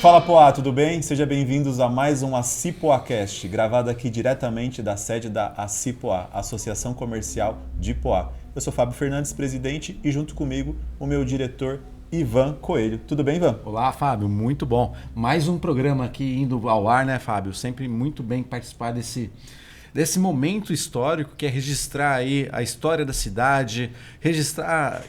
Fala Poá, tudo bem? Sejam bem-vindos a mais um ACIPOAcast, gravado aqui diretamente da sede da ACIPOA, Associação Comercial de Poá. Eu sou Fábio Fernandes, presidente, e junto comigo o meu diretor Ivan Coelho. Tudo bem, Ivan? Olá, Fábio, muito bom. Mais um programa aqui indo ao ar, né, Fábio? Sempre muito bem participar desse momento histórico que é registrar aí a história da cidade, registrar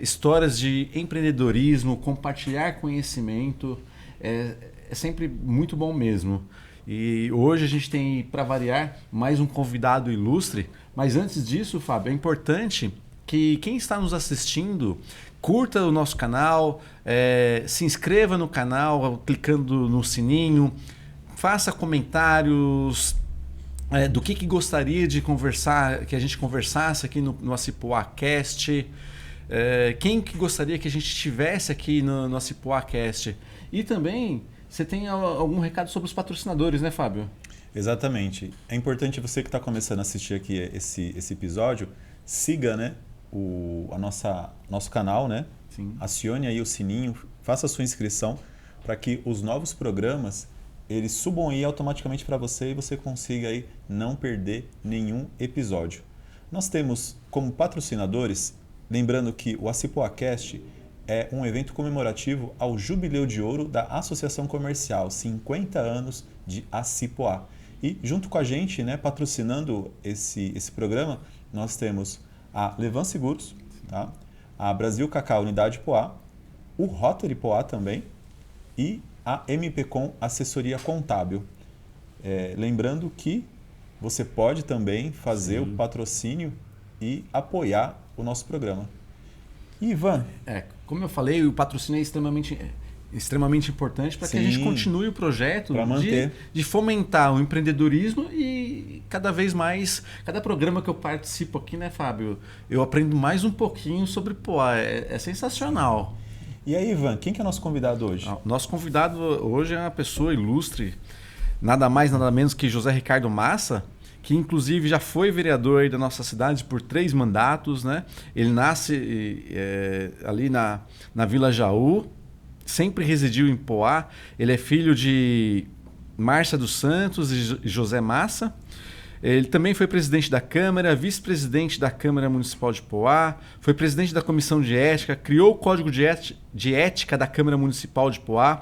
histórias de empreendedorismo, compartilhar conhecimento. É sempre muito bom mesmo. E hoje a gente tem, para variar, mais um convidado ilustre. Mas antes disso, Fábio, é importante que quem está nos assistindo curta o nosso canal, se inscreva no canal clicando no sininho, faça comentários do que gostaria de conversar, que a gente conversasse aqui no ACIPOAcast. Quem que gostaria que a gente tivesse aqui no ACIPOAcast. E também, você tem algum recado sobre os patrocinadores, né, Fábio? Exatamente. É importante você que está começando a assistir aqui esse episódio, siga, né, nosso canal, né? Sim. Acione aí o sininho, faça a sua inscrição para que os novos programas eles subam aí automaticamente para você e você consiga aí não perder nenhum episódio. Nós temos como patrocinadores, lembrando que o ACIPOAcast é um evento comemorativo ao Jubileu de Ouro da Associação Comercial, 50 anos de ACIPOA. E junto com a gente, né, patrocinando esse programa, nós temos a Levan Seguros, tá? A Brasil Cacau Unidade Poá, o Rotary Poá também e a MPCom Assessoria Contábil. Lembrando que você pode também fazer o patrocínio e apoiar o nosso programa. Ivan. Como eu falei, o patrocínio é extremamente importante para que a gente continue o projeto de fomentar o empreendedorismo e cada vez mais, cada programa que eu participo aqui, né, Fábio, eu aprendo mais um pouquinho sobre Poá. É sensacional. E aí, Ivan, quem que é nosso convidado hoje? Nosso convidado hoje é uma pessoa ilustre, nada mais, nada menos que José Ricardo Massa, que inclusive já foi vereador aí da nossa cidade por 3 mandatos, né? Ele nasce ali na Vila Jaú, sempre residiu em Poá. Ele é filho de Márcia dos Santos e José Massa. Ele também foi presidente da Câmara, vice-presidente da Câmara Municipal de Poá, foi presidente da Comissão de Ética, criou o Código de Ética da Câmara Municipal de Poá,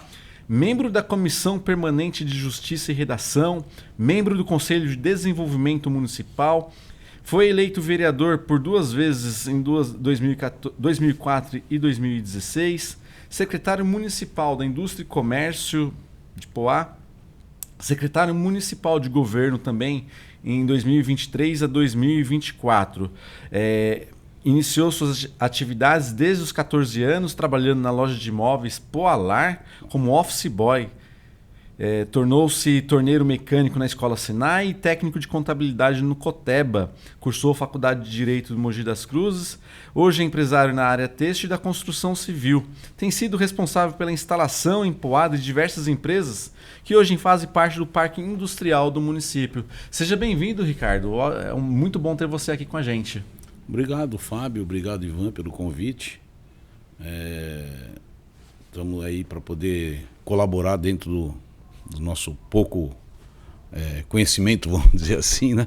membro da Comissão Permanente de Justiça e Redação, membro do Conselho de Desenvolvimento Municipal, foi eleito vereador por 2 vezes em 2004 e 2016, secretário municipal da Indústria e Comércio de Poá, secretário municipal de governo também em 2023 a 2024. Iniciou suas atividades desde os 14 anos, trabalhando na loja de imóveis Poalar como office boy. Tornou-se torneiro mecânico na Escola Sinai e técnico de contabilidade no Coteba. Cursou a Faculdade de Direito de Mogi das Cruzes. Hoje é empresário na área têxtil e da construção civil. Tem sido responsável pela instalação em Poá de diversas empresas que hoje fazem parte do Parque Industrial do município. Seja bem-vindo, Ricardo. É muito bom ter você aqui com a gente. Obrigado, Fábio. Obrigado, Ivan, pelo convite. Estamos aí para poder colaborar dentro do nosso pouco conhecimento, vamos dizer assim, né?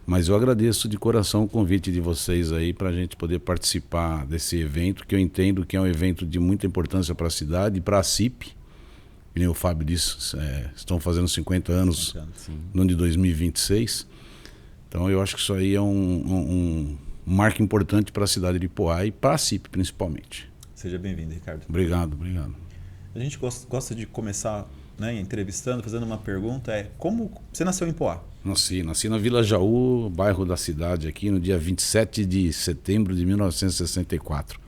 Mas eu agradeço de coração o convite de vocês aí para a gente poder participar desse evento, que eu entendo que é um evento de muita importância para a cidade e para a CIP. Como o Fábio disse, estão fazendo 50 anos no ano de 2026. Então eu acho que isso aí é um marco importante para a cidade de Poá e para a CIP principalmente. Seja bem-vindo, Ricardo. Obrigado. A gente gosta de começar, né, entrevistando, fazendo uma pergunta, como você nasceu em Poá? Nasci na Vila Jaú, bairro da cidade aqui, no dia 27 de setembro de 1964,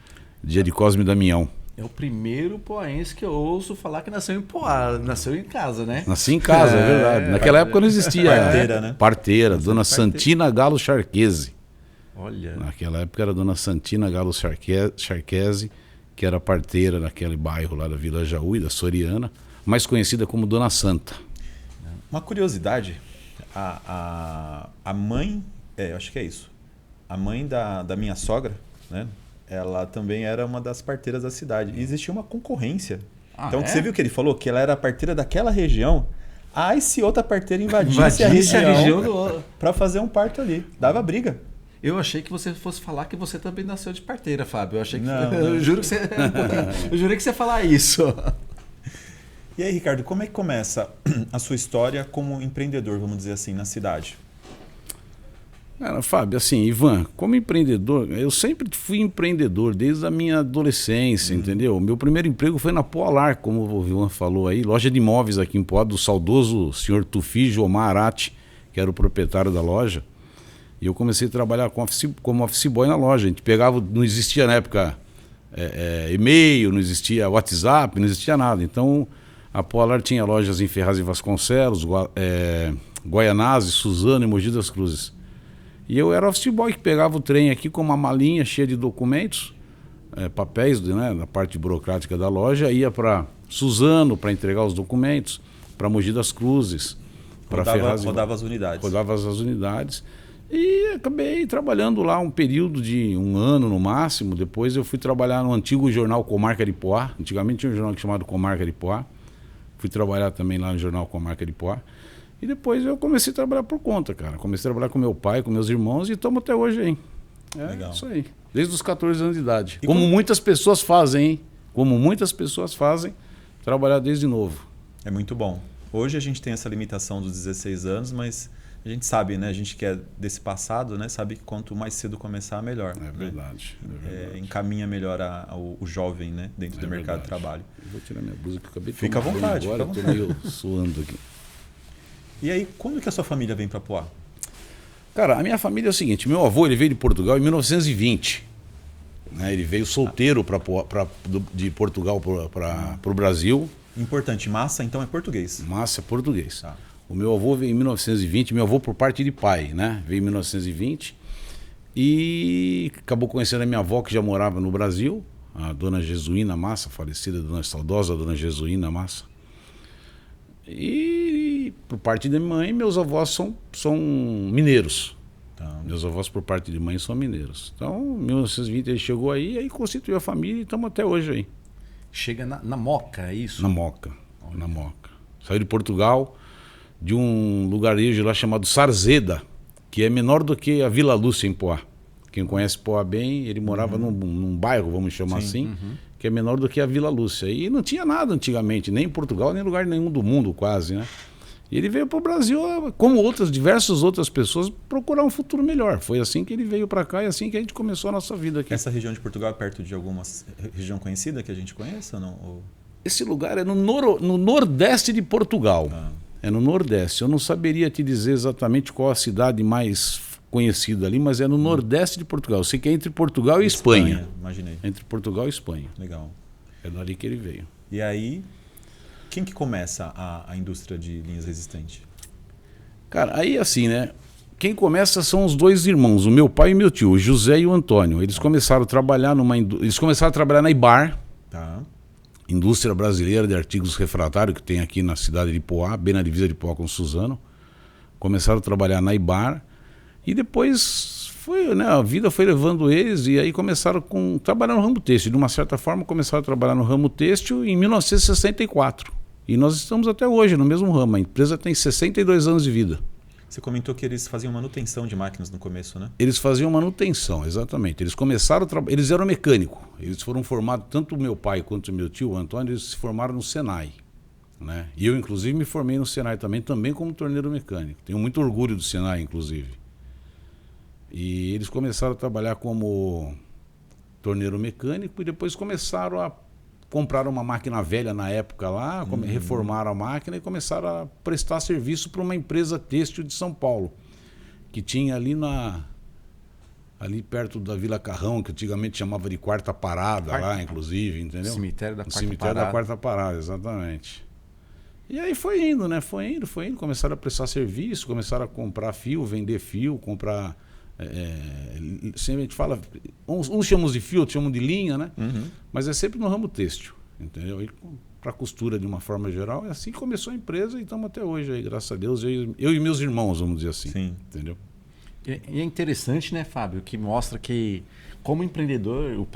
dia de Cosme e Damião. É o primeiro poaense que eu ouço falar que nasceu em Poá, nasceu em casa, né? Nasci em casa, é verdade. Naquela época não existia parteira, né? Parteira, dona Santina Galo Charquese. Olha. Naquela época era dona Santina Galo Charquese, que era parteira naquele bairro lá da Vila Jaú e da Soriana, mais conhecida como Dona Santa. Uma curiosidade, a mãe, eu acho que é isso, a mãe da minha sogra, né? Ela também era uma das parteiras da cidade. E existia uma concorrência Então você viu que ele falou que ela era a parteira daquela região, aí se outra parteira invadisse a região para fazer um parto ali. Dava briga. Eu achei que você fosse falar que você também nasceu de parteira, Fábio. Eu achei que Não. eu juro que você eu jurei que você ia falar isso. E aí, Ricardo, como é que começa a sua história como empreendedor, vamos dizer assim, na cidade? Cara, Fábio, assim, Ivan, como empreendedor, eu sempre fui empreendedor desde a minha adolescência, entendeu? Meu primeiro emprego foi na Polar, como o Ivan falou aí, loja de imóveis aqui em Poá, do saudoso senhor Tufi Jomar Arati, que era o proprietário da loja. E eu comecei a trabalhar como office boy na loja. A gente pegava, não existia na época e-mail, não existia WhatsApp, não existia nada. Então, a Polar tinha lojas em Ferraz e Vasconcelos, Guaianazes, Suzano e Mogi das Cruzes. E eu era office boy que pegava o trem aqui com uma malinha cheia de documentos, papéis, né, na parte burocrática da loja, ia para Suzano para entregar os documentos, para Mogi das Cruzes, para Ferraz. Rodava as unidades. Rodava as unidades. E acabei trabalhando lá um período de 1 ano no máximo. Depois eu fui trabalhar no antigo jornal Comarca de Poá. Antigamente tinha um jornal chamado Comarca de Poá. Fui trabalhar também lá no jornal Comarca de Poá. E depois eu comecei a trabalhar por conta, cara. Comecei a trabalhar com meu pai, com meus irmãos e estamos até hoje aí. Legal. Isso aí. Desde os 14 anos de idade. Como muitas pessoas fazem, hein? Como muitas pessoas fazem, trabalhar desde novo. É muito bom. Hoje a gente tem essa limitação dos 16 anos, mas a gente sabe, né? A gente que é desse passado, né? Sabe que quanto mais cedo começar, melhor. É verdade. Né? É verdade. Encaminha melhor o jovem, né? Dentro do mercado de trabalho. Eu vou tirar minha blusa que eu acabei de Fica à tomar vontade. agora, Fica à eu tô meio suando aqui. E aí, quando que a sua família vem para Poá? Cara, a minha família é o seguinte, meu avô ele veio de Portugal em 1920. Né? Ele veio solteiro de Portugal para o Brasil. Importante, massa então é português. Massa é português. Tá. O meu avô veio em 1920, meu avô por parte de pai, né? Veio em 1920 e acabou conhecendo a minha avó que já morava no Brasil, a dona Jesuína Massa, falecida, saudosa dona Jesuína Massa. E por parte de mãe, meus avós são mineiros. Tá. Meus avós por parte de mãe são mineiros. Então, em 1920 ele chegou aí constituiu a família e estamos até hoje aí. Chega na Moca, é isso? Na Moca. Na Moca. Saiu de Portugal, de um lugarejo lá chamado Sarzeda, que é menor do que a Vila Lúcia em Poá. Quem conhece Poá bem, ele morava num bairro, vamos chamar assim, que é menor do que a Vila Lúcia. E não tinha nada antigamente, nem em Portugal, nem em lugar nenhum do mundo quase, né? E ele veio para o Brasil, como diversas outras pessoas, procurar um futuro melhor. Foi assim que ele veio para cá e assim que a gente começou a nossa vida aqui. Essa região de Portugal é perto de alguma região conhecida que a gente conheça ou não? Ou... Esse lugar é no nordeste de Portugal. Ah. É no nordeste. Eu não saberia te dizer exatamente qual a cidade mais conhecida ali, mas é no nordeste de Portugal. Eu sei que é entre Portugal e Espanha. Imaginei. Entre Portugal e Espanha. Legal. É dali que ele veio. E aí, quem que começa a indústria de linhas resistentes? Cara, aí assim, né? Quem começa são os dois irmãos, o meu pai e meu tio, o José e o Antônio. Eles começaram a trabalhar na IBAR, Tá. Indústria Brasileira de Artigos Refratários, que tem aqui na cidade de Poá, bem na divisa de Poá com Suzano. Começaram a trabalhar na IBAR e depois a vida foi levando eles e aí começaram a trabalhar no ramo têxtil. De uma certa forma, começaram a trabalhar no ramo têxtil em 1964. E nós estamos até hoje no mesmo ramo. A empresa tem 62 anos de vida. Você comentou que eles faziam manutenção de máquinas no começo, né? Eles faziam manutenção, exatamente. Eles começaram eles eram mecânicos. Eles foram formados, tanto o meu pai quanto o meu tio, o Antônio, eles se formaram no Senai. Né? E eu, inclusive, me formei no Senai também como torneiro mecânico. Tenho muito orgulho do Senai, inclusive. E eles começaram a trabalhar como torneiro mecânico e depois começaram a comprar uma máquina velha na época lá, reformaram a máquina e começaram a prestar serviço para uma empresa têxtil de São Paulo, que tinha ali perto da Vila Carrão, que antigamente chamava de Quarta Parada, lá inclusive, entendeu? Cemitério da Quarta Cemitério Parada. da Quarta Parada, exatamente. E aí foi indo, né? Foi indo. Começaram a prestar serviço, começaram a comprar fio, vender fio, comprar... sempre a gente fala, uns chamam de fio, outros chamam de linha, né? Mas é sempre no ramo têxtil, entendeu? E para costura de uma forma geral, é assim que começou a empresa e estamos até hoje aí, graças a Deus, eu e meus irmãos, vamos dizer assim. Sim. Entendeu? E é interessante, né, Fábio, que mostra que, como empreendedor,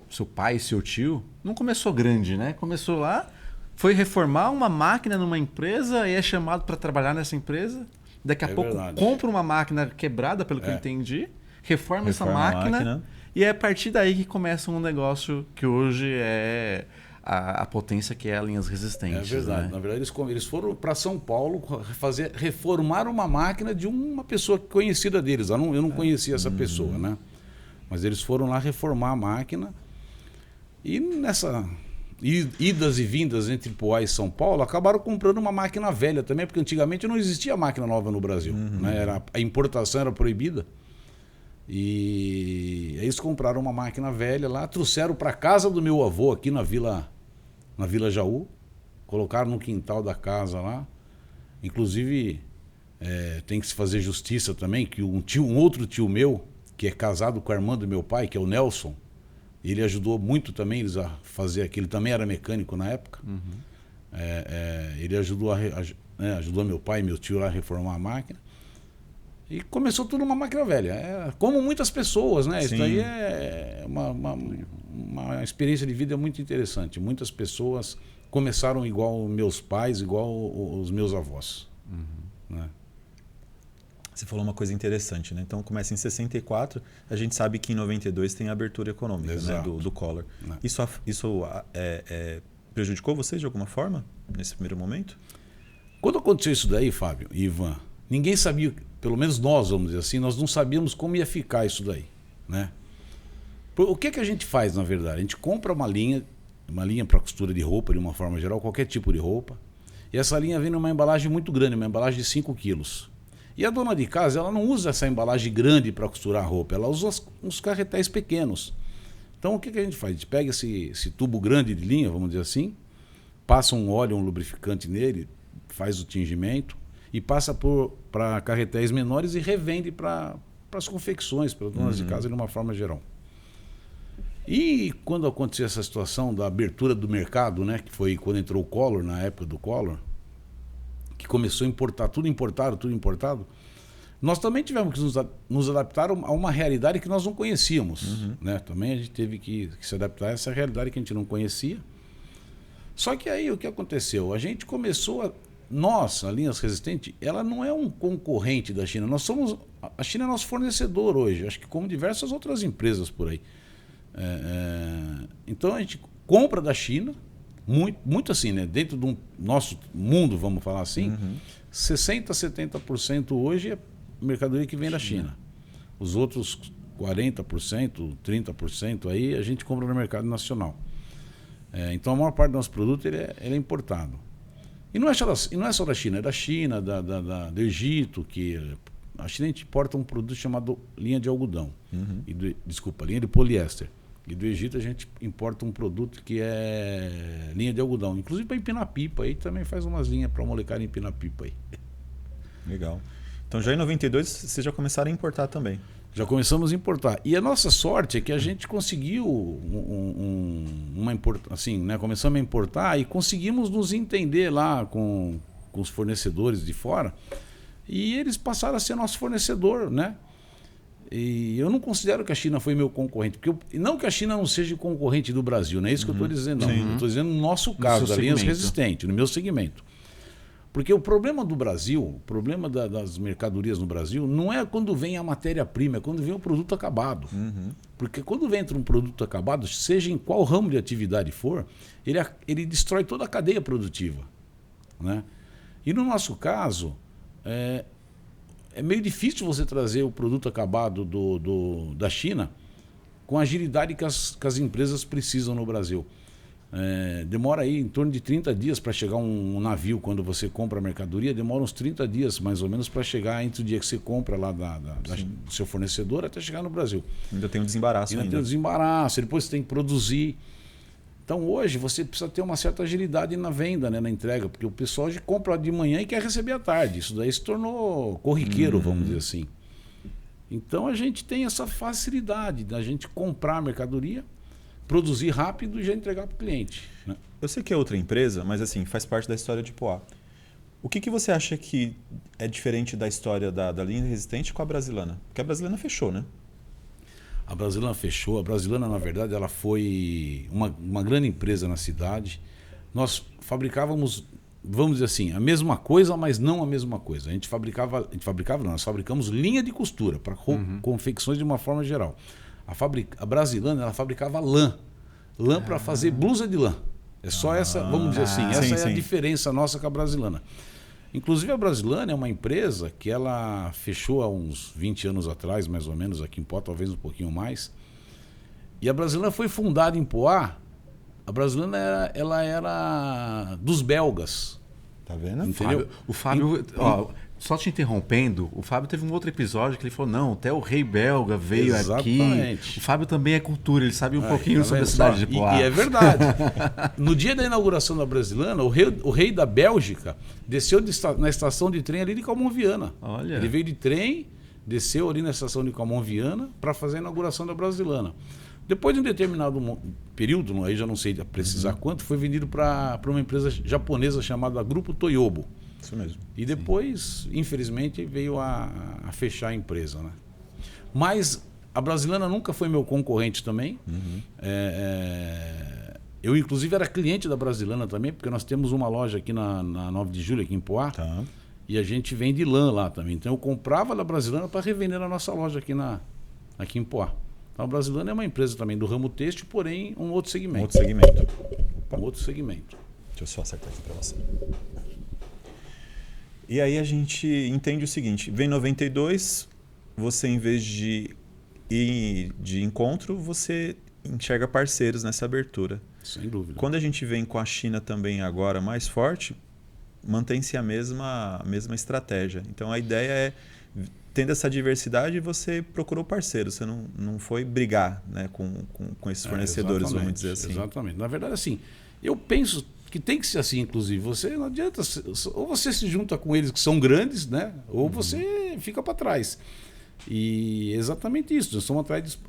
seu pai e seu tio não começou grande, né? Começou lá foi reformar uma máquina numa empresa e é chamado para trabalhar nessa empresa. Daqui a pouco verdade. compra uma máquina quebrada, pelo que eu entendi, reforma essa a máquina e é a partir daí que começa um negócio que hoje é a potência que é a linhas resistentes. É verdade. Né? Na verdade, eles foram para São Paulo reformar uma máquina de uma pessoa conhecida deles. Eu não conhecia essa pessoa, né? Mas eles foram lá reformar a máquina e nessa idas e vindas entre Poá e São Paulo, acabaram comprando uma máquina velha também, porque antigamente não existia máquina nova no Brasil. Né? A importação era proibida. E aí eles compraram uma máquina velha lá, trouxeram para casa do meu avô aqui na Vila Jaú, colocaram no quintal da casa lá. Inclusive, tem que se fazer justiça também, que um outro tio meu, que é casado com a irmã do meu pai, que é o Nelson, ele ajudou muito também eles a fazer aquilo. Ele também era mecânico na época. Ele ajudou meu pai e meu tio lá a reformar a máquina. E começou tudo uma máquina velha. Como muitas pessoas, né? Sim. Isso daí é uma experiência de vida muito interessante. Muitas pessoas começaram igual meus pais, igual os meus avós. Né? Você falou uma coisa interessante, né? Então começa em 64, a gente sabe que em 92 tem a abertura econômica, né? do Collor. Isso prejudicou vocês de alguma forma nesse primeiro momento? Quando aconteceu isso daí, Fábio e Ivan, ninguém sabia, pelo menos nós, vamos dizer assim, nós não sabíamos como ia ficar isso daí, né? O que a gente faz, na verdade? A gente compra uma linha para costura de roupa, de uma forma geral, qualquer tipo de roupa, e essa linha vem numa embalagem muito grande, uma embalagem de 5 quilos. E a dona de casa, ela não usa essa embalagem grande para costurar a roupa, ela usa uns carretéis pequenos. Então o que a gente faz? A gente pega esse tubo grande de linha, vamos dizer assim, passa um óleo, um lubrificante nele, faz o tingimento e passa para carretéis menores e revende para as confecções, para as donas de casa de uma forma geral. E quando aconteceu essa situação da abertura do mercado, né, que foi quando entrou o Collor, na época do Collor, que começou a importar, tudo importado, nós também tivemos que nos adaptar a uma realidade que nós não conhecíamos. Né? Também a gente teve que se adaptar a essa realidade que a gente não conhecia. Só que aí o que aconteceu? A gente começou nós, a Linhas Resistente, ela não é um concorrente da China. A China é nosso fornecedor hoje, acho que como diversas outras empresas por aí. Então a gente compra da China, muito assim, né? Dentro do nosso mundo, vamos falar assim, 60%, 70% hoje é mercadoria que vem da China. Os outros 40%, 30% aí a gente compra no mercado nacional. Então a maior parte do nosso produto ele é importado. E não é só da China, é da China, do Egito, que a China importa um produto chamado linha de algodão, linha de poliéster. E do Egito a gente importa um produto que é linha de algodão. Inclusive para empinar pipa aí, também faz umas linhas para molecada empinar pipa aí. Legal. Então já em 92 vocês já começaram a importar também. Já começamos a importar. E a nossa sorte é que a gente conseguiu assim, né? Começamos a importar e conseguimos nos entender lá com os fornecedores de fora. E eles passaram a ser nosso fornecedor, né? E eu não considero que a China foi meu concorrente, porque não que a China não seja concorrente do Brasil, não é isso que eu estou dizendo, não. Eu estou dizendo no nosso caso, da Linhas Resistente, no meu segmento. Porque o problema do Brasil, o problema das mercadorias no Brasil, não é quando vem a matéria-prima, é quando vem o produto acabado. Porque quando vem um produto acabado, seja em qual ramo de atividade for, ele destrói toda a cadeia produtiva. Né? E no nosso caso, é meio difícil você trazer o produto acabado da China com a agilidade que as empresas precisam no Brasil. Demora aí em torno de 30 dias para chegar um navio. Quando você compra a mercadoria, demora uns 30 dias mais ou menos para chegar entre o dia que você compra lá do seu fornecedor até chegar no Brasil. Ainda tem um desembaraço. Tem um desembaraço, depois você tem que produzir. Então hoje você precisa ter uma certa agilidade na venda, né, na entrega, porque o pessoal já compra de manhã e quer receber à tarde. Isso daí se tornou corriqueiro, vamos dizer assim. Então a gente tem essa facilidade da gente comprar a mercadoria, produzir rápido e já entregar para o cliente. Né? Eu sei que é outra empresa, mas assim, faz parte da história de Poá. O que você acha que é diferente da história da Linha Resistente com a Brasilana? Porque a Brasilana fechou, né? A Brasilana fechou. A Brasilana, na verdade, ela foi uma grande empresa na cidade. nós fabricávamos, vamos dizer assim, a mesma coisa, mas não a mesma coisa. Nós fabricamos linha de costura para confecções de uma forma geral. A Brasilana, ela fabricava lã para fazer blusa de lã. É só essa, vamos dizer assim, essa é a diferença nossa com a Brasilana. Inclusive a Brasilana é uma empresa que ela fechou há uns 20 anos atrás, mais ou menos, aqui em Poá, talvez um pouquinho mais. E a Brasilana foi fundada em Poá. A Brasilana ela era dos belgas. Tá vendo? Entendeu? O Fábio, ó, só te interrompendo, o Fábio teve um outro episódio que ele falou, não, até o rei belga veio aqui. O Fábio também é cultura, ele sabe um pouquinho sobre a cidade de Poá. E é verdade. No dia da inauguração da Brasilana, o rei da Bélgica desceu na estação de trem ali de Calmon-Viana. Olha. Ele veio de trem, desceu ali na estação de Calmon-Viana para fazer a inauguração da Brasilana. Depois de um determinado período, aí já não sei precisar quanto, foi vendido para uma empresa japonesa chamada Grupo Toyobo. Isso mesmo. E depois, infelizmente, veio a fechar a empresa, né? Mas a Brasilana nunca foi meu concorrente também. Eu, inclusive, era cliente da Brasilana também, porque nós temos uma loja aqui na 9 de julho, aqui em Poá. Tá. E a gente vende lã lá também. Então eu comprava da Brasilana para revender na nossa loja aqui em Poá. Então a Brasilana é uma empresa também do ramo têxtil, porém um outro segmento. Outro segmento. Um outro segmento. Deixa eu só acertar aqui para você. E aí a gente entende o seguinte, vem 92, você em vez de ir de encontro, você enxerga parceiros nessa abertura. Sem dúvida. Quando a gente vem com a China também agora mais forte, mantém-se a mesma estratégia. Então a ideia é, tendo essa diversidade, você procurou parceiros, você não foi brigar, né, com esses fornecedores, vamos dizer assim. Exatamente. Na verdade, assim, eu penso que tem que ser assim, inclusive. Você não adianta, ou você se junta com eles que são grandes, né? Ou você fica para trás. E exatamente isso.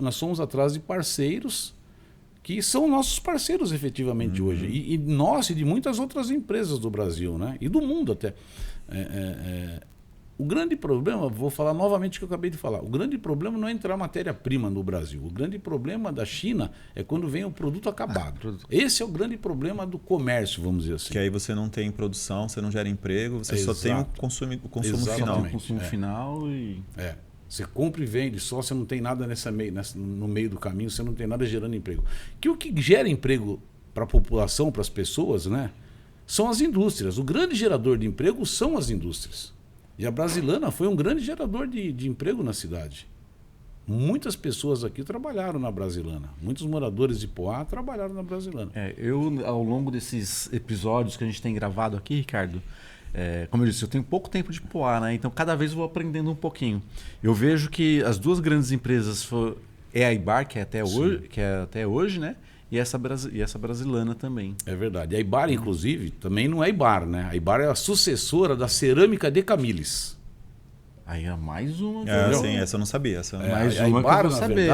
Nós somos atrás de parceiros que são nossos parceiros efetivamente hoje. E nós e de muitas outras empresas do Brasil, né? E do mundo até. O grande problema, vou falar novamente o que eu acabei de falar, o grande problema não é entrar matéria-prima no Brasil. O grande problema da China é quando vem o produto acabado. Esse é o grande problema do comércio, vamos dizer assim. Que aí você não tem produção, você não gera emprego, você só tem o consumo final. O consumo final e... Você compra e vende só, você não tem nada no meio do caminho, você não tem nada gerando emprego. O que gera emprego para a população, para as pessoas, né, são as indústrias. O grande gerador de emprego são as indústrias. E a Brasilana foi um grande gerador de emprego na cidade. Muitas pessoas aqui trabalharam na Brasilana. Muitos moradores de Poá trabalharam na Brasilana. Eu, ao longo desses episódios que a gente tem gravado aqui, Ricardo, como eu disse, eu tenho pouco tempo de Poá, né? Então cada vez eu vou aprendendo um pouquinho. Eu vejo que as duas grandes empresas é a Ibar, que é até hoje, né? E essa Brasilana também. É verdade. A Ibar, inclusive, também não é Ibar, né? A Ibar é a sucessora da Cerâmica de Camilles. Aí é mais uma. Sim, essa eu não sabia. Mais uma que eu vou saber.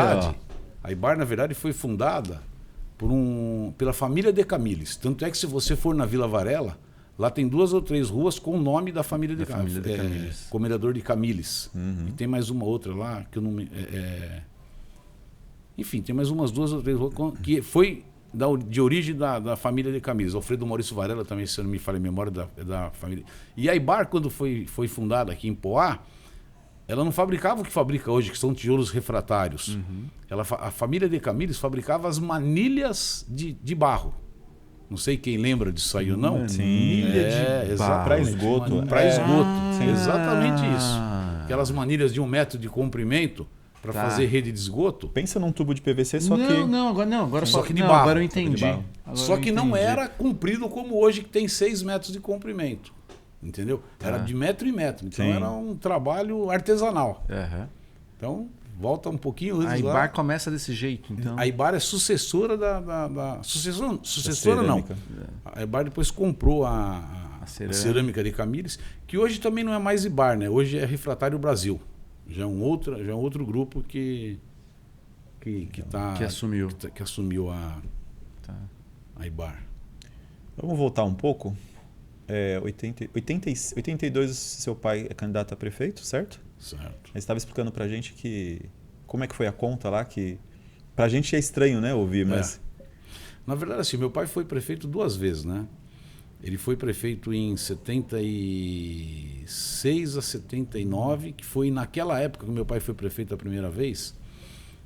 A Ibar, na verdade, foi fundada pela família de Camilles. Tanto é que se você for na Vila Varela, lá tem 2 ou 3 ruas com o nome da família de Camilles. Comendador de Camilles. E tem mais uma outra lá, que eu não me... Enfim, tem mais umas 2 ou 3 ruas que foi de origem da família de Camilles. Alfredo Maurício Varela também, se eu não me falha a memória, da família. E a Ibar, quando foi fundada aqui em Poá, ela não fabricava o que fabrica hoje, que são tijolos refratários. A família de Camilles fabricava as manilhas de barro. Não sei quem lembra disso aí ou não. Sim. Para esgoto. Para esgoto. Exatamente isso. Aquelas manilhas de 1 metro de comprimento para fazer rede de esgoto. Pensa num tubo de PVC, só que... Agora só que de barro. Agora eu entendi. Só que não era comprido como hoje, que tem 6 metros de comprimento. Entendeu? Era de metro em metro. Então era um trabalho artesanal. Então, volta um pouquinho antes. A Ibar começa desse jeito, então. A Ibar é sucessora sucessora não. A Ibar depois comprou a cerâmica de Camilles, que hoje também não é mais Ibar, né? Hoje é Refratário Brasil. Já é um outro grupo que assumiu a Ibar. Vamos voltar um pouco. 82, seu pai é candidato a prefeito, certo? Certo. Ele estava explicando pra gente como é que foi a conta lá, que pra gente é estranho, né, ouvir, mas... Na verdade, assim, meu pai foi prefeito 2 vezes, né? Ele foi prefeito em 76 a 79, que foi naquela época que meu pai foi prefeito a primeira vez.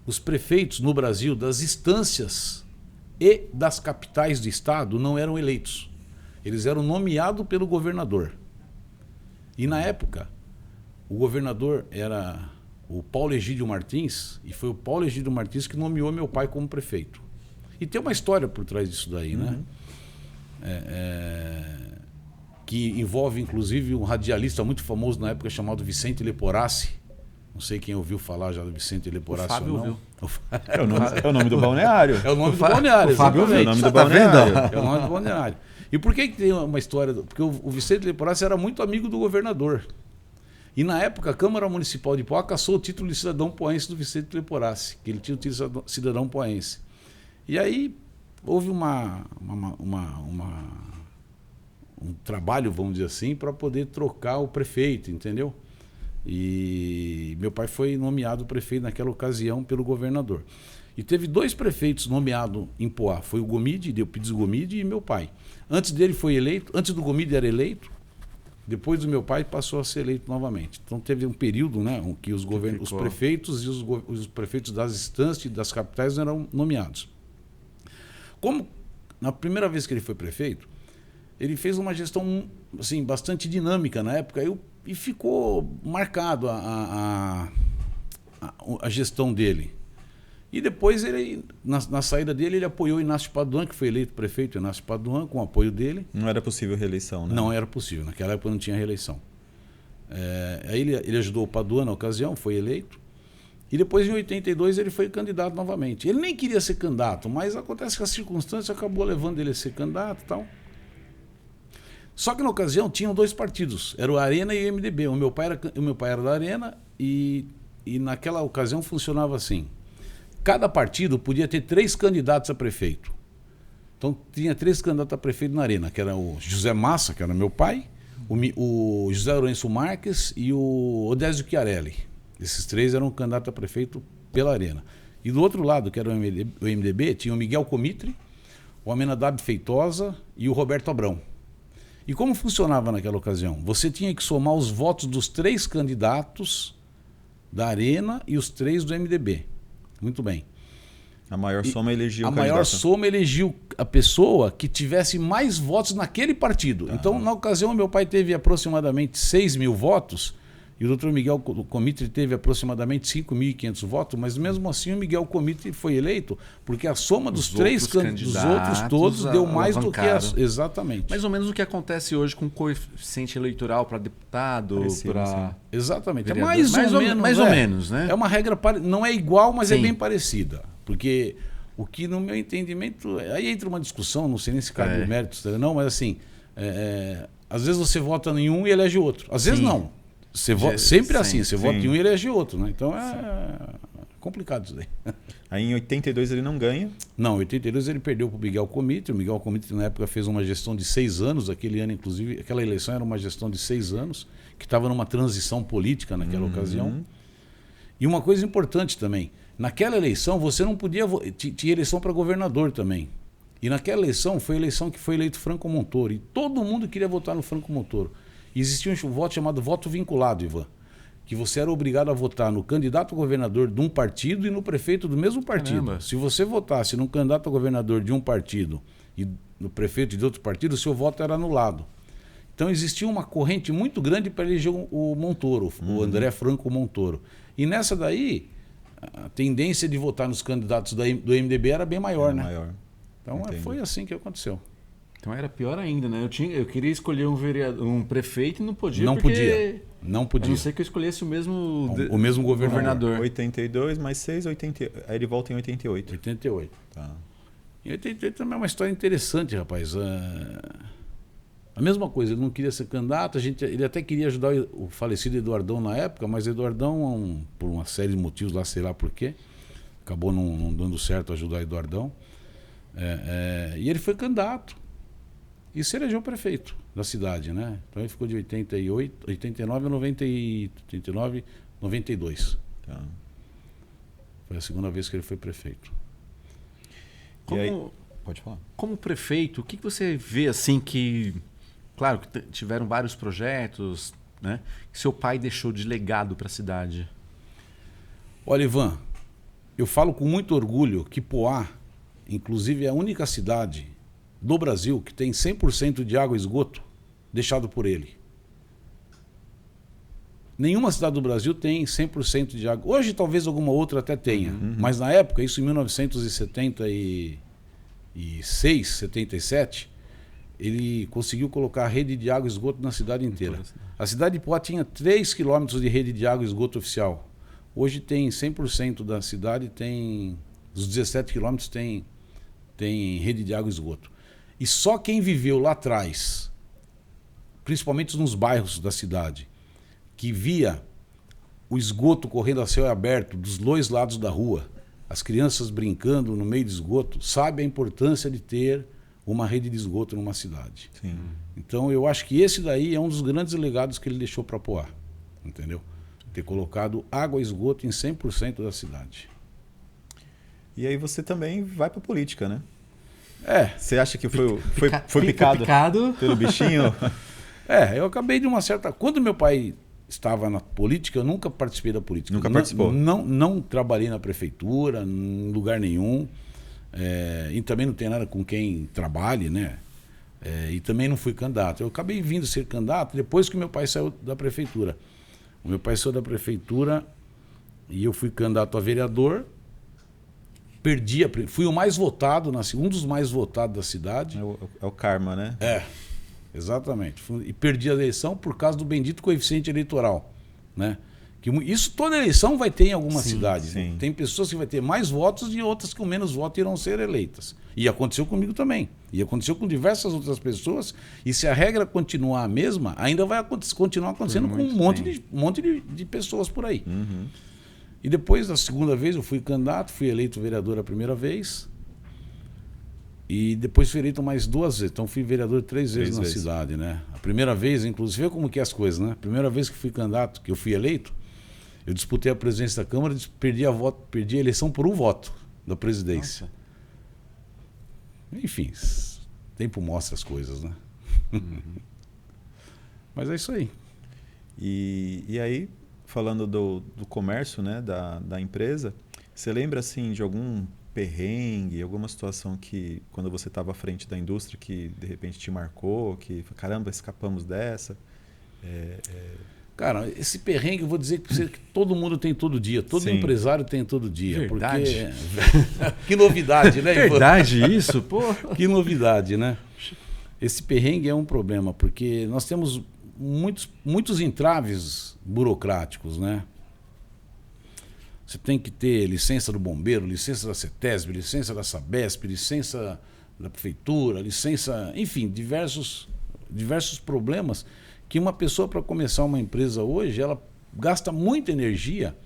Os prefeitos no Brasil das instâncias e das capitais do estado não eram eleitos. Eles eram nomeados pelo governador. E na época, o governador era o Paulo Egídio Martins, e foi o Paulo Egídio Martins que nomeou meu pai como prefeito. E tem uma história por trás disso daí, né? Que envolve inclusive um radialista muito famoso na época chamado Vicente Leporassi. Não sei quem ouviu falar já do Vicente Leporassi. O Fábio ou não. É o nome do balneário. É o nome do balneário. O Fábio é o nome do balneário. É o nome do balneário. E por que tem uma história? Porque o Vicente Leporassi era muito amigo do governador. E na época a Câmara Municipal de Poá cassou o título de cidadão poense do Vicente Leporassi, que ele tinha o título de cidadão poense. E aí houve um trabalho, vamos dizer assim, para poder trocar o prefeito, entendeu? E meu pai foi nomeado prefeito naquela ocasião pelo governador. E teve 2 prefeitos nomeados em Poá. Foi o Gomide, Eupides Gomide, e meu pai. Antes dele foi eleito, antes do Gomide era eleito, depois do meu pai passou a ser eleito novamente. Então teve um período, né, em que os prefeitos e os prefeitos das instâncias e das capitais eram nomeados. Como na primeira vez que ele foi prefeito, ele fez uma gestão assim, bastante dinâmica na época e ficou marcado a gestão dele. E depois, ele, na saída dele, ele apoiou Inácio Paduan, que foi eleito prefeito Inácio Paduan, com o apoio dele. Não era possível reeleição, né? Não era possível, naquela época não tinha reeleição. Aí ele ajudou o Paduan na ocasião, foi eleito. E depois, em 82, ele foi candidato novamente. Ele nem queria ser candidato, mas acontece que a circunstância acabou levando ele a ser candidato e tal. Só que na ocasião tinham 2 partidos, era o Arena e o MDB. O meu pai era da Arena e naquela ocasião funcionava assim. Cada partido podia ter 3 candidatos a prefeito. Então tinha 3 candidatos a prefeito na Arena, que era o José Massa, que era meu pai, o José Lourenço Marques e o Odésio Chiarelli. Esses 3 eram candidatos a prefeito pela Arena. E do outro lado, que era o MDB, tinha o Miguel Comitre, o Amenadab Feitosa e o Roberto Abrão. E como funcionava naquela ocasião? Você tinha que somar os votos dos 3 candidatos da Arena e os 3 do MDB. Muito bem. A maior soma elegiu o candidato. A maior soma elegiu a pessoa que tivesse mais votos naquele partido. Então, na ocasião, meu pai teve aproximadamente 6.000 votos e o doutor Miguel Comitre teve aproximadamente 5.500 votos, mas mesmo assim o Miguel Comitre foi eleito porque a soma dos 3 candidatos, dos outros todos, deu mais do que a... Exatamente. Mais ou menos o que acontece hoje com o coeficiente eleitoral para deputado, para... Exatamente. Vereador. Mais ou menos, né? É uma regra, não é igual, mas é bem parecida. Porque o que, no meu entendimento, aí entra uma discussão, não sei nem se cabe méritos, não, mas assim, às vezes você vota em um e elege outro. Às vezes não. Você sempre assim, você vota em um e elege outro, né? Então é complicado isso daí. Aí em 82 ele não ganha? Não, em 82 ele perdeu para o Miguel Comitre. O Miguel Comitre na época fez uma gestão de 6 anos, aquele ano inclusive, aquela eleição era uma gestão de 6 anos, que estava numa transição política naquela ocasião. E uma coisa importante também, naquela eleição você não podia, tinha eleição para governador também. E naquela eleição foi a eleição que foi eleito Franco Montoro, e todo mundo queria votar no Franco Montoro. E existia um voto chamado voto vinculado, Ivan, que você era obrigado a votar no candidato a governador de um partido e no prefeito do mesmo partido. Caramba. Se você votasse no candidato a governador de um partido e no prefeito de outro partido, o seu voto era anulado. Então existia uma corrente muito grande para eleger o Montoro, o André Franco Montoro. E nessa daí, a tendência de votar nos candidatos do MDB era bem maior, né? Maior. Então foi assim que aconteceu. Então era pior ainda, né? Eu queria escolher um prefeito e não podia. Não podia. A não ser que eu escolhesse o mesmo governador. 82 mais 6, 80. Aí ele volta em 88. 88. Tá. Em 88 também é uma história interessante, rapaz. A mesma coisa, ele não queria ser candidato, ele até queria ajudar o falecido Eduardão na época, mas Eduardão, por uma série de motivos lá, sei lá por quê, acabou não dando certo ajudar Eduardão. E ele foi candidato. E se elegeu prefeito da cidade, né? Então ele ficou de 89 a 92. Tá. Foi a segunda vez que ele foi prefeito. E aí... Pode falar. Como prefeito, o que você vê assim que... Claro que tiveram vários projetos, né? Que seu pai deixou de legado para a cidade. Olha, Ivan, eu falo com muito orgulho que Poá, inclusive, é a única cidade do Brasil que tem 100% de água e esgoto deixado por ele. Nenhuma cidade do Brasil tem 100% de água. Hoje talvez alguma outra até tenha, mas na época, isso em 1976, 77, ele conseguiu colocar a rede de água e esgoto na cidade inteira. A cidade de Poá tinha 3 quilômetros de rede de água e esgoto oficial. Hoje tem 100% da cidade, os 17 quilômetros tem rede de água e esgoto. E só quem viveu lá atrás, principalmente nos bairros da cidade, que via o esgoto correndo a céu aberto dos dois lados da rua, as crianças brincando no meio de esgoto, sabe a importância de ter uma rede de esgoto numa cidade. Sim. Então eu acho que esse daí é um dos grandes legados que ele deixou para Poá, entendeu? Ter colocado água e esgoto em 100% da cidade. E aí você também vai para política, né? Você acha que foi picado pelo bichinho? Eu acabei de uma certa... Quando meu pai estava na política, eu nunca participei da política. Nunca participou? Não trabalhei na prefeitura, em lugar nenhum. E também não tem nada com quem trabalhe, né? E também não fui candidato. Eu acabei vindo ser candidato depois que meu pai saiu da prefeitura. O meu pai saiu da prefeitura e eu fui candidato a vereador. Fui o mais votado, um dos mais votados da cidade. É o karma, né? Exatamente. E perdi a eleição por causa do bendito coeficiente eleitoral, né? Isso toda eleição vai ter em alguma cidade. Sim. Tem pessoas que vai ter mais votos e outras com menos votos irão ser eleitas. E aconteceu comigo também. E aconteceu com diversas outras pessoas. E se a regra continuar a mesma, ainda vai continuar acontecendo com um monte de pessoas por aí. E depois, da segunda vez, eu fui candidato, fui eleito vereador a primeira vez. E depois fui eleito mais 2 vezes. Então fui vereador 3 vezes na cidade, né? A primeira vez, inclusive, vê como que é as coisas, né? A primeira vez que fui candidato, que eu fui eleito, eu disputei a presidência da Câmara e perdi a eleição por um voto da presidência. Nossa. Enfim, tempo mostra as coisas, né? Mas é isso aí. E aí, falando do comércio, né, da empresa, você lembra assim de algum perrengue, alguma situação que, quando você estava à frente da indústria, que de repente te marcou, que caramba, escapamos dessa? Cara, esse perrengue, eu vou dizer que todo mundo tem todo dia, todo empresário tem todo dia. Verdade. Porque... Que novidade, né? Verdade isso, pô. Que novidade, né? Esse perrengue é um problema, porque nós temos muitos entraves burocráticos, né? Você tem que ter licença do bombeiro, licença da CETESB, licença da Sabesp, licença da prefeitura, licença... Enfim, diversos problemas que uma pessoa, para começar uma empresa hoje, ela gasta muita energia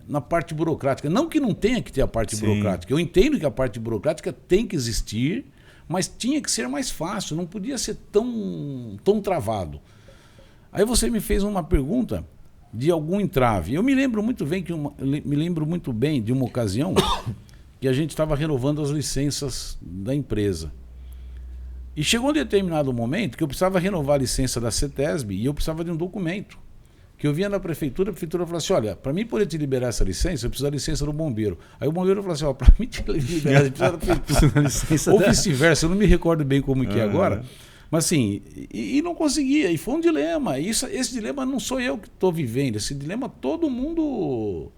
na parte burocrática. Não que não tenha que ter a parte burocrática. Eu entendo que a parte burocrática tem que existir, mas tinha que ser mais fácil, não podia ser tão travado. Aí você me fez uma pergunta de algum entrave. Eu me lembro muito bem de uma ocasião que a gente estava renovando as licenças da empresa. E chegou um determinado momento que eu precisava renovar a licença da CETESB e eu precisava de um documento. Que eu vinha na prefeitura, a prefeitura falou assim, olha, para mim poder te liberar essa licença, eu preciso da licença do bombeiro. Aí o bombeiro falou assim, para mim te liberar, eu preciso da prefeitura. Ou vice-versa, eu não me recordo bem como que é agora. Mas assim, e não conseguia, e foi um dilema. Esse dilema não sou eu que estou vivendo, esse dilema todo mundo,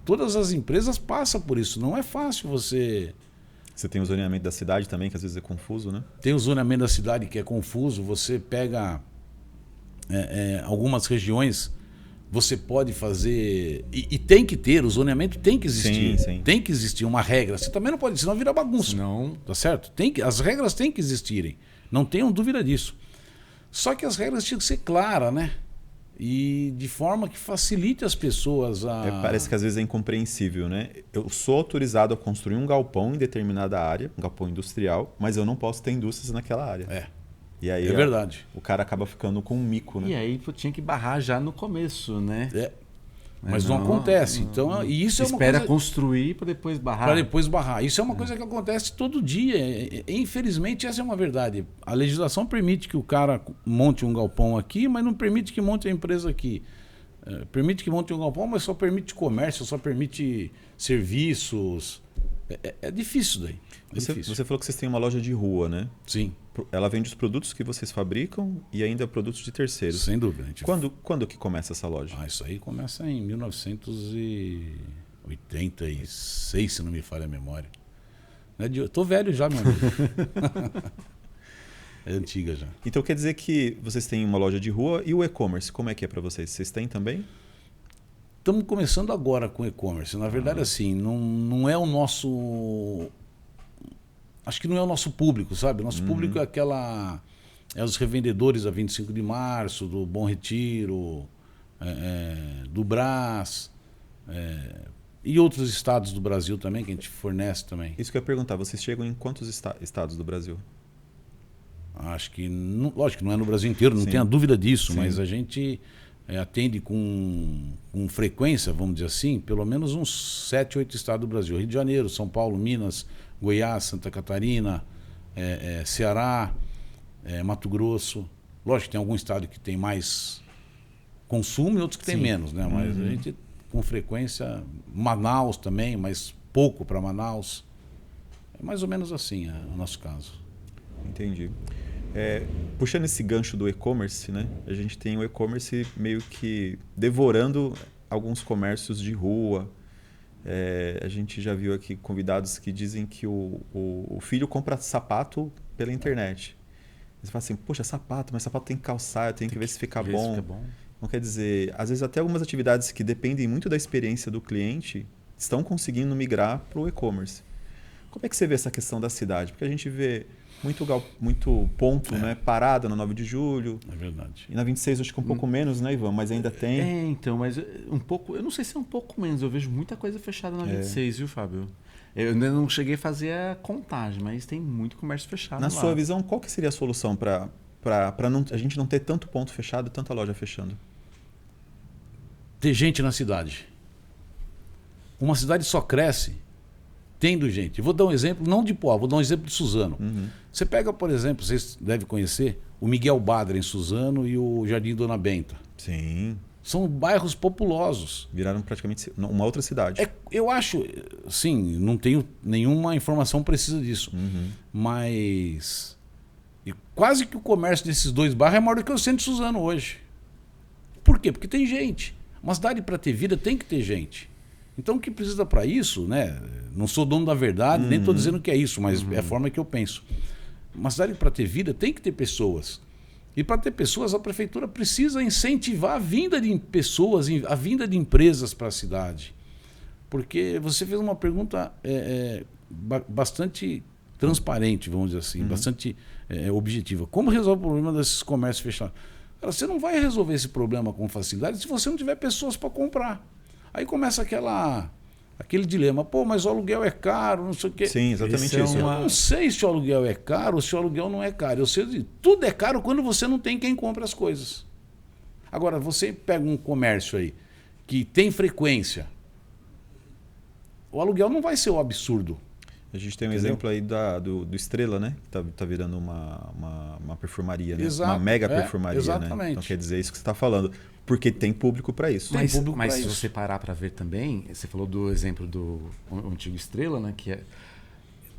todas as empresas passam por isso. Não é fácil você... Você tem o zoneamento da cidade também, que às vezes é confuso, né? Tem o zoneamento da cidade que é confuso. Você pega algumas regiões, você pode fazer... E tem que ter, o zoneamento tem que existir. Sim. Tem que existir uma regra. Você também não pode, senão vira bagunça. Não. Tá certo? As regras têm que existirem. Não tenham dúvida disso. Só que as regras tinham que ser claras, né? E de forma que facilite as pessoas a... Parece que às vezes é incompreensível, né? Eu sou autorizado a construir um galpão em determinada área, um galpão industrial, mas eu não posso ter indústrias naquela área. E aí, verdade. O cara acaba ficando com um mico, né? E aí tinha que barrar já no começo, né? Mas não acontece. Então, e isso é uma espera coisa... construir para depois barrar. Para depois barrar. Isso é uma coisa que acontece todo dia. Infelizmente, essa é uma verdade. A legislação permite que o cara monte um galpão aqui, mas não permite que monte a empresa aqui. Permite que monte um galpão, mas só permite comércio, só permite serviços. É difícil daí. Você falou que vocês têm uma loja de rua, né? Sim. Ela vende os produtos que vocês fabricam e ainda produtos de terceiros. Sem dúvida. Quando que começa essa loja? Isso aí começa em 1986, se não me falha a memória. Eu tô velho já, meu amigo. É antiga já. Então quer dizer que vocês têm uma loja de rua e o e-commerce, como é que é para vocês? Vocês têm também? Estamos começando agora com e-commerce. Na verdade, assim, não é o nosso... Acho que não é o nosso público, sabe? Nosso público é os revendedores da 25 de março, do Bom Retiro, do Brás, e outros estados do Brasil também, que a gente fornece também. Isso que eu ia perguntar, vocês chegam em quantos estados do Brasil? Acho que, lógico que não é no Brasil inteiro, não tenha dúvida disso, Sim. mas a gente atende com frequência, vamos dizer assim, pelo menos uns 7, 8 estados do Brasil. Rio de Janeiro, São Paulo, Minas, Goiás, Santa Catarina, Ceará, Mato Grosso. Lógico que tem algum estado que tem mais consumo e outros que tem menos, né? Mas a gente, com frequência, Manaus também, mas pouco para Manaus. É mais ou menos assim o nosso caso. Entendi. Puxando esse gancho do e-commerce, né? A gente tem o e-commerce meio que devorando alguns comércios de rua. A gente já viu aqui convidados que dizem que o filho compra sapato pela internet. Você fala assim, poxa, sapato, mas sapato tem que calçar, eu tenho que ver se fica bom. Então, quer dizer, às vezes até algumas atividades que dependem muito da experiência do cliente estão conseguindo migrar para o e-commerce. Como é que você vê essa questão da cidade? Porque a gente vê muito ponto, né, parado na 9 de julho. É verdade. E na 26 acho que um pouco menos, né, Ivan? Mas ainda tem. Então, mas um pouco... Eu não sei se é um pouco menos. Eu vejo muita coisa fechada na 26, viu, Fábio? Eu ainda não cheguei a fazer a contagem, mas tem muito comércio fechado Na lá. sua visão, qual que seria a solução para a gente não ter tanto ponto fechado e tanta loja fechando? Ter gente na cidade. Uma cidade só cresce tendo gente. Eu vou dar um exemplo, não de Poá, vou dar um exemplo de Suzano. Você pega, por exemplo, vocês devem conhecer o Miguel Badra em Suzano e o Jardim Dona Benta. Sim. São bairros populosos. Viraram praticamente uma outra cidade. Eu acho, sim, não tenho nenhuma informação precisa disso, mas quase que o comércio desses dois bairros é maior do que o centro de Suzano hoje. Por quê? Porque tem gente. Uma cidade, para ter vida, tem que ter gente. Então, o que precisa para isso, né? Não sou dono da verdade, nem estou dizendo que é isso, mas é a forma que eu penso. Uma cidade, para ter vida, tem que ter pessoas. E para ter pessoas, a prefeitura precisa incentivar a vinda de pessoas, a vinda de empresas para a cidade. Porque você fez uma pergunta bastante transparente, vamos dizer assim, bastante objetiva. Como resolve o problema desses comércios fechados? Cara, você não vai resolver esse problema com facilidade se você não tiver pessoas para comprar. Aí começa aquele dilema, pô, mas o aluguel é caro, não sei o quê. Sim, exatamente isso. Eu não sei se o aluguel é caro ou se o aluguel não é caro. Eu sei que tudo é caro quando você não tem quem compra as coisas. Agora, você pega um comércio aí que tem frequência, o aluguel não vai ser o absurdo. A gente tem um Entendeu? exemplo aí do Estrela, né? Que tá virando uma perfumaria, né? Exato, Uma mega perfumaria, exatamente. né? Então quer dizer isso que você está falando. Porque tem público para isso. Mas público se pra isso. você parar para ver também, você falou do exemplo do antigo Estrela, né? Que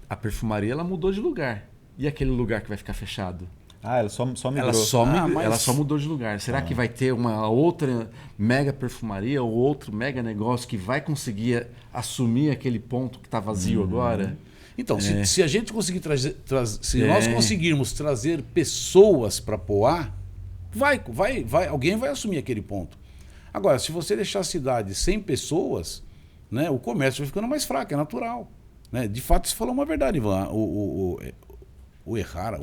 a perfumaria ela mudou de lugar. E aquele lugar que vai ficar fechado? Ela só migrou. Ela só mudou de lugar. Será que vai ter uma outra mega perfumaria ou outro mega negócio que vai conseguir assumir aquele ponto que está vazio agora? Então, se a gente conseguir se nós conseguirmos trazer pessoas para Poá, alguém vai assumir aquele ponto. Agora, se você deixar a cidade sem pessoas, né, o comércio vai ficando mais fraco, é natural. Né? De fato, você falou uma verdade, Ivan. O Errara.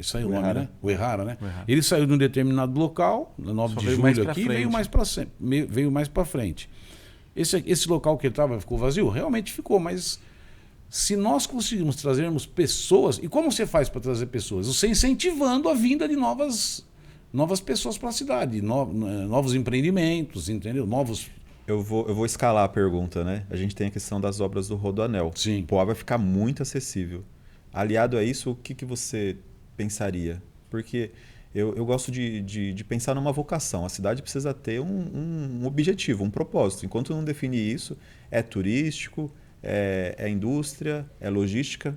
Isso aí é o nome, né? O Errara, né? Ele saiu de um determinado local, no 9 de julho aqui, e veio mais para frente. Esse local que ele estava ficou vazio? Realmente ficou, mas se nós conseguirmos trazermos pessoas... E como você faz para trazer pessoas? Você incentivando a vinda de novas novas pessoas para a cidade, novos empreendimentos, entendeu? Novos... Eu vou escalar a pergunta, né? A gente tem a questão das obras do Rodoanel. Sim. Poá vai ficar muito acessível. Aliado a isso, o que você pensaria? Porque eu gosto de pensar numa vocação. A cidade precisa ter um objetivo, um propósito. Enquanto não definir isso, é turístico, é indústria, é logística,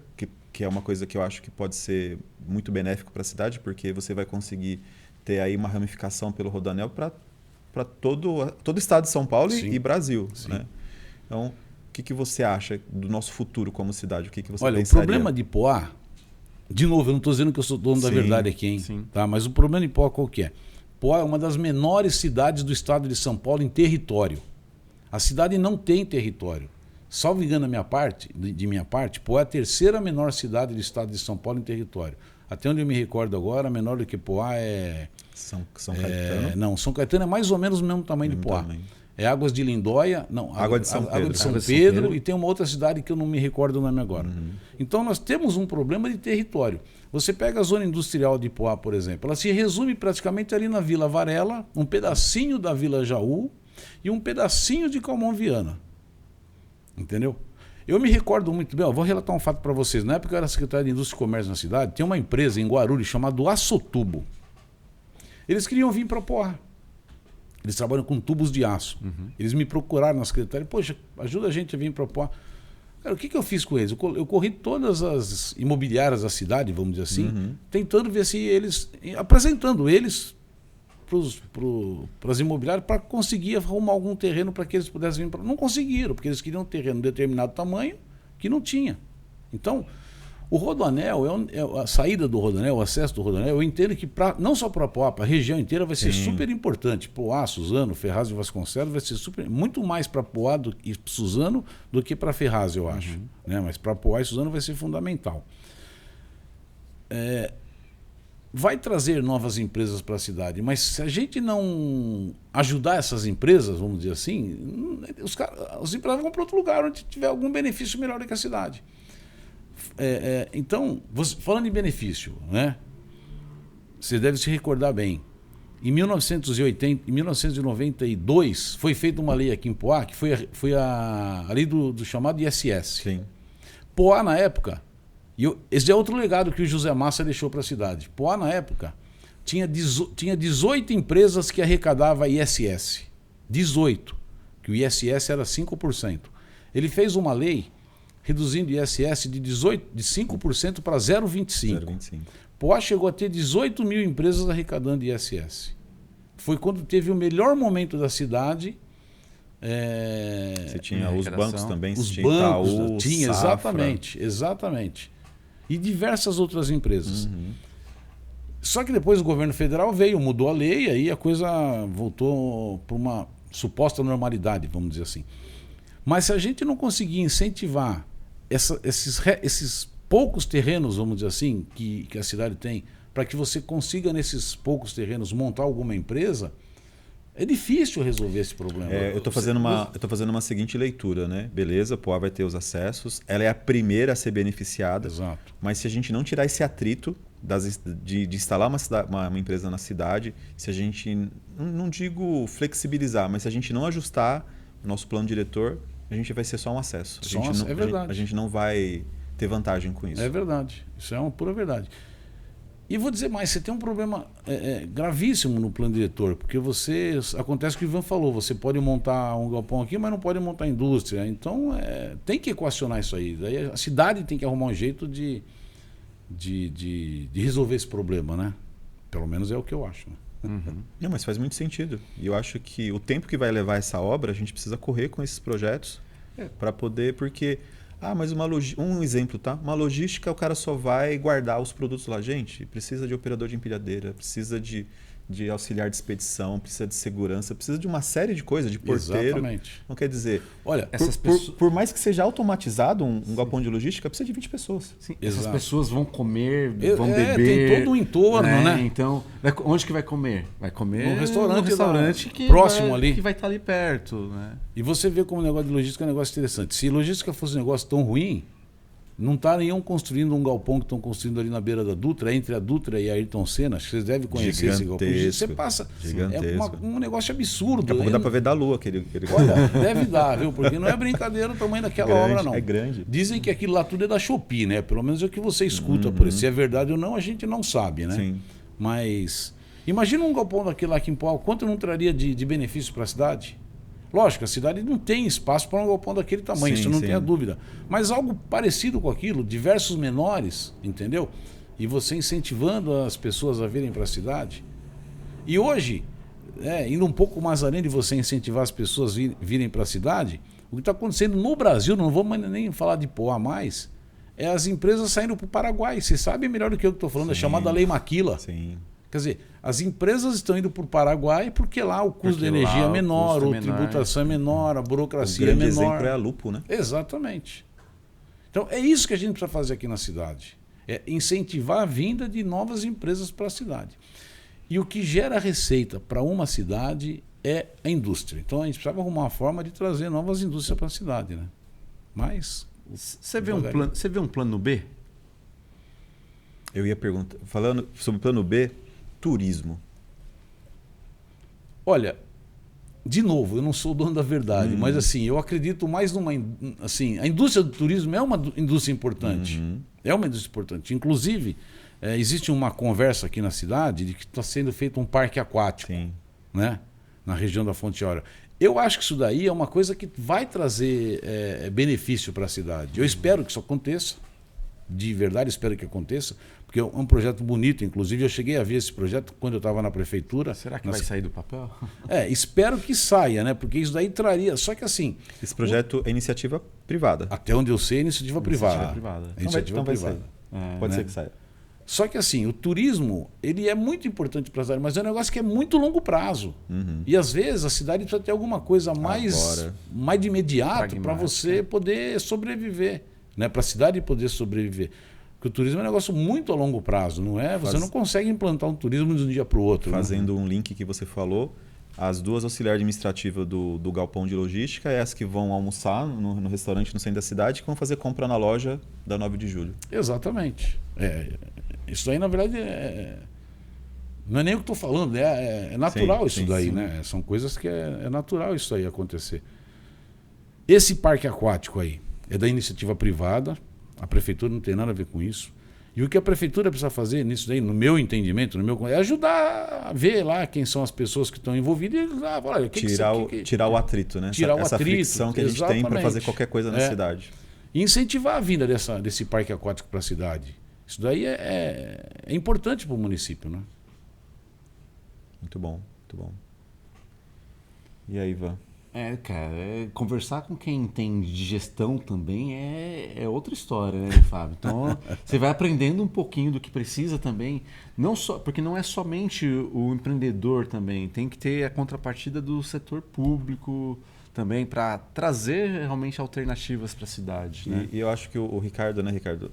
que é uma coisa que eu acho que pode ser muito benéfico para a cidade, porque você vai conseguir ter aí uma ramificação pelo Rodoanel para todo o estado de São Paulo e Brasil. Né? Então, o que você acha do nosso futuro como cidade? O que você Olha, pensaria? o problema de Poá, de novo, eu não estou dizendo que eu sou dono da verdade aqui, hein? Sim. Tá? Mas o problema de Poá qual que é? Poá é uma das menores cidades do estado de São Paulo em território. A cidade não tem território. Salvo engano de minha parte, Poá é a terceira menor cidade do estado de São Paulo em território. Até onde eu me recordo agora, menor do que Poá é... São Caetano? Não, São Caetano é mais ou menos o mesmo tamanho de Poá. É Águas de Lindóia, não, Água de São Pedro. Água de São Pedro, e tem uma outra cidade que eu não me recordo o nome agora. Então nós temos um problema de território. Você pega a zona industrial de Poá, por exemplo, ela se resume praticamente ali na Vila Varela, um pedacinho da Vila Jaú e um pedacinho de Calmon Viana. Entendeu? Eu me recordo muito bem, vou relatar um fato para vocês. Na época que eu era secretário de Indústria e Comércio na cidade, tem uma empresa em Guarulhos chamada Açotubo. Eles queriam vir para Poá. Eles trabalham com tubos de aço. Eles me procuraram na secretaria, poxa, ajuda a gente a vir para Poá. Cara, o que eu fiz com eles? Eu corri todas as imobiliárias da cidade, vamos dizer assim, tentando ver se eles, apresentando eles para as imobiliárias para conseguir arrumar algum terreno para que eles pudessem vir para... Não conseguiram, porque eles queriam um terreno de determinado tamanho que não tinha. Então, o Rodoanel, a saída do Rodoanel, o acesso do Rodoanel, eu entendo que não só para Poá, para a região inteira vai ser super importante. Poá, Suzano, Ferraz e Vasconcelos vai ser muito mais para Poá e Suzano do que para Ferraz, eu acho. Né? Mas para Poá e Suzano vai ser fundamental. Vai trazer novas empresas para a cidade, mas se a gente não ajudar essas empresas, vamos dizer assim, os empresários vão para outro lugar onde tiver algum benefício melhor do que a cidade. Então, falando em benefício, né? Você deve se recordar bem. Em 1992 foi feita uma lei aqui em Poá, que foi a lei do chamado ISS. Sim. Poá, na época, esse é outro legado que o José Massa deixou para a cidade. Poá, na época, tinha 18 empresas que arrecadavam ISS. 18, que o ISS era 5%. Ele fez uma lei reduzindo o ISS de 5% para 0,25%. Poá chegou a ter 18 mil empresas arrecadando ISS. Foi quando teve o melhor momento da cidade. Você tinha os bancos também, os tinha bancos, Itaú, tinha, Safra. exatamente. E diversas outras empresas. Só que depois o governo federal veio, mudou a lei, aí a coisa voltou para uma suposta normalidade, vamos dizer assim. Mas se a gente não conseguir incentivar esses poucos terrenos, vamos dizer assim, que a cidade tem, para que você consiga nesses poucos terrenos montar alguma empresa, é difícil resolver esse problema. Eu estou fazendo uma seguinte leitura, né? Beleza, Poá vai ter os acessos, ela é a primeira a ser beneficiada. Exato. Mas se a gente não tirar esse atrito de instalar uma empresa na cidade, se a gente, não digo flexibilizar, mas se a gente não ajustar o nosso plano diretor, a gente vai ser só um acesso. É verdade. A gente não vai ter vantagem com isso. É verdade. Isso é uma pura verdade. E vou dizer mais, você tem um problema gravíssimo no plano diretor, porque acontece o que o Ivan falou, você pode montar um galpão aqui, mas não pode montar indústria. Então, tem que equacionar isso aí. Daí a cidade tem que arrumar um jeito de resolver esse problema, né? Pelo menos é o que eu acho. Né? Não, mas faz muito sentido. E eu acho que o tempo que vai levar essa obra, a gente precisa correr com esses projetos para poder, porque... mas um exemplo, tá? Uma logística, o cara só vai guardar os produtos lá. Gente, precisa de operador de empilhadeira, precisa de auxiliar de expedição, precisa de segurança, precisa de uma série de coisas, de porteiro. Exatamente. Não quer dizer... Olha, por mais que seja automatizado um galpão de logística, precisa de 20 pessoas. Sim, essas pessoas vão comer, vão beber. Tem todo um entorno, né? Então, onde que vai comer? Vai comer num restaurante que próximo ali. Que vai estar ali perto. Né? E você vê como o negócio de logística é um negócio interessante. Se logística fosse um negócio tão ruim, não estariam construindo um galpão que estão construindo ali na beira da Dutra, entre a Dutra e a Ayrton Senna. Acho que vocês devem conhecer esse galpão. Você passa. É um negócio absurdo. Daqui a pouco dá para ver da Lua aquele. Olha, deve dar, viu? Porque não é brincadeira o tamanho daquela obra, não. É grande. Dizem que aquilo lá tudo é da Shopee, né? Pelo menos é o que você escuta por isso. Se é verdade ou não, a gente não sabe, né? Sim. Mas imagina um galpão daquele lá aqui em Poá, quanto não traria de benefício para a cidade? Lógico, a cidade não tem espaço para um galpão daquele tamanho, Sim, isso não sim. tenha dúvida. Mas algo parecido com aquilo, diversos menores, entendeu? E você incentivando as pessoas a virem para a cidade. E hoje, indo um pouco mais além de você incentivar as pessoas a virem para a cidade, o que está acontecendo no Brasil, não vamos nem falar de Poá mais, é as empresas saindo para o Paraguai. Você sabe melhor do que eu que estou falando, é chamada Lei Maquila. Sim. Quer dizer, as empresas estão indo para o Paraguai porque lá o custo de energia é menor, a tributação é menor, a burocracia é menor. O grande exemplo é a Lupo, né? Exatamente. Então é isso que a gente precisa fazer aqui na cidade. É incentivar a vinda de novas empresas para a cidade. E o que gera receita para uma cidade é a indústria. Então a gente precisava arrumar uma forma de trazer novas indústrias para a cidade, né? Mas você vê um plano B? Eu ia perguntar, falando sobre o plano B, turismo. Olha, de novo, eu não sou o dono da verdade, mas assim, eu acredito mais numa... Assim, a indústria do turismo é uma indústria importante. É uma indústria importante. Inclusive, existe uma conversa aqui na cidade de que está sendo feito um parque aquático, né? Na região da Fonte Áurea. Eu acho que isso daí é uma coisa que vai trazer benefício para a cidade. Eu espero que isso aconteça. De verdade, espero que aconteça, porque é um projeto bonito. Inclusive, eu cheguei a ver esse projeto quando eu estava na prefeitura. Será que vai sair do papel? Espero que saia, né? Porque isso daí traria. Só que assim. Esse projeto é iniciativa privada. Até onde eu sei, é iniciativa privada. Iniciativa privada. Pode ser que saia. Só que assim, o turismo, ele é muito importante para a cidade, mas é um negócio que é muito longo prazo. E às vezes a cidade precisa ter alguma coisa mais de imediato para você poder sobreviver. Né, para a cidade poder sobreviver. Porque o turismo é um negócio muito a longo prazo, não é? Você não consegue implantar um turismo de um dia para o outro. Fazendo um link que você falou, as duas auxiliares administrativas do galpão de logística é as que vão almoçar no restaurante no centro da cidade e que vão fazer compra na loja da 9 de julho. Exatamente. Isso aí, na verdade, não é nem o que estou falando, é natural isso daí, né? São coisas que é natural isso aí acontecer. Esse parque aquático aí, é da iniciativa privada, a prefeitura não tem nada a ver com isso. E o que a prefeitura precisa fazer nisso daí, no meu entendimento, é ajudar a ver lá quem são as pessoas que estão envolvidas e olha, tirar o atrito, né? Essa fricção que a gente tem para fazer qualquer coisa na cidade. E incentivar a vinda desse parque aquático para a cidade. Isso daí é importante para o município, né? Muito bom, muito bom. E aí, Ivan? Cara, conversar com quem entende de gestão também é outra história, né, Fábio? Então, você vai aprendendo um pouquinho do que precisa também, porque não é somente o empreendedor também, tem que ter a contrapartida do setor público também para trazer realmente alternativas para a cidade. Né? E eu acho que o Ricardo, né, Ricardo,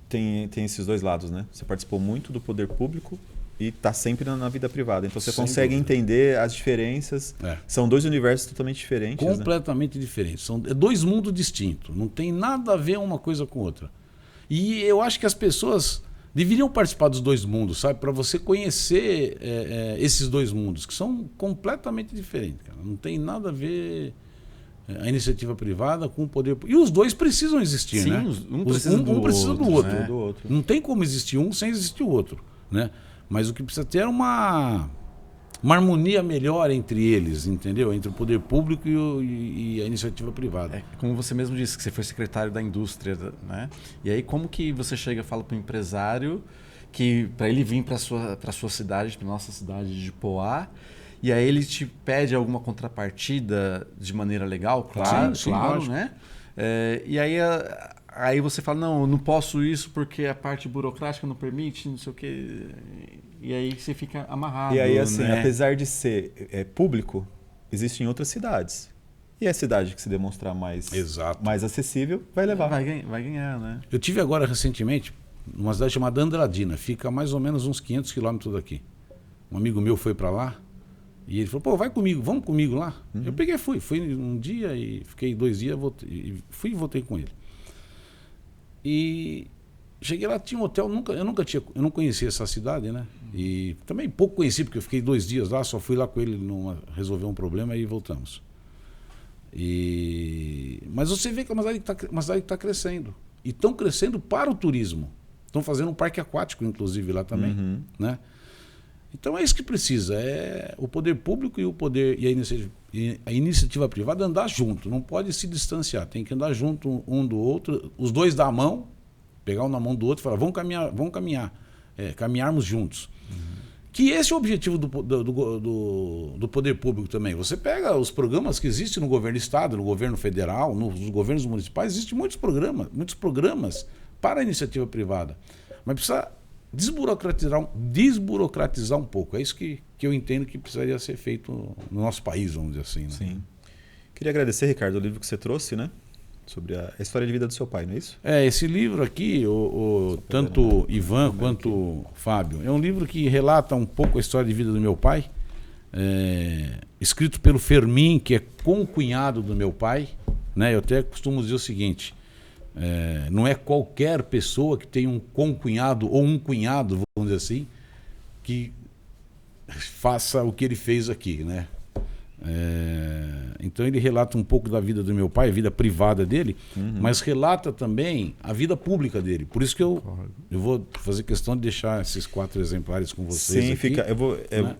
tem esses dois lados, né? Você participou muito do poder público e está sempre na vida privada. Então você consegue entender as diferenças. São dois universos totalmente diferentes. Completamente diferentes. São dois mundos distintos. Não tem nada a ver uma coisa com outra. E eu acho que as pessoas deveriam participar dos dois mundos, sabe? Para você conhecer esses dois mundos, que são completamente diferentes. Cara. Não tem nada a ver a iniciativa privada com o poder público. E os dois precisam existir, né? Um precisa do outro. Né? Não tem como existir um sem existir o outro, né? Mas o que precisa ter é uma harmonia melhor entre eles, entendeu? Entre o poder público e a iniciativa privada. Como você mesmo disse, que você foi secretário da indústria, né? E aí como que você chega e fala para o empresário que para ele vir para a sua cidade, para nossa cidade de Poá, e aí ele te pede alguma contrapartida de maneira legal, claro, claro, né? E aí você fala, não, eu não posso isso porque a parte burocrática não permite, não sei o quê. E aí você fica amarrado. E aí, assim, né? apesar de ser público, existem outras cidades. E a cidade que se demonstrar mais acessível vai levar. Vai ganhar, né? Eu tive agora recentemente numa cidade chamada Andradina, fica mais ou menos uns 500 quilômetros daqui. Um amigo meu foi para lá e ele falou, pô, vai comigo, vamos comigo lá. Eu peguei, fui um dia e fiquei 2 dias, voltei, e voltei com ele. E cheguei lá, tinha um hotel, eu não conhecia essa cidade, né? E também pouco conheci, porque eu fiquei 2 dias lá, só fui lá com ele resolver um problema e voltamos. Mas você vê que é uma cidade que está crescendo. E estão crescendo para o turismo. Estão fazendo um parque aquático, inclusive, lá também. Né? Então é isso que precisa. É o poder público e a iniciativa privada andar junto. Não pode se distanciar. Tem que andar junto um do outro. Os dois dar a mão, pegar um na mão do outro e falar, vamos caminhar. Caminharmos juntos. Que esse é o objetivo do poder público também. Você pega os programas que existem no governo do estado, no governo federal, nos governos municipais, existem muitos programas para a iniciativa privada. Mas precisa desburocratizar um pouco. É isso que eu entendo que precisaria ser feito no nosso país, vamos dizer assim. Né? Sim. Queria agradecer, Ricardo, o livro que você trouxe, né? Sobre a história de vida do seu pai, não é isso? Esse livro aqui, tanto Ivan quanto Fábio, é um livro que relata um pouco a história de vida do meu pai, escrito pelo Fermin, que é concunhado do meu pai. Né? Eu até costumo dizer o seguinte, não é qualquer pessoa que tem um concunhado ou um cunhado, vamos dizer assim, que faça o que ele fez aqui, né? Então ele relata um pouco da vida do meu pai, a vida privada dele, mas relata também a vida pública dele. Por isso que eu vou fazer questão de deixar esses 4 exemplares com vocês. Sim, aqui, eu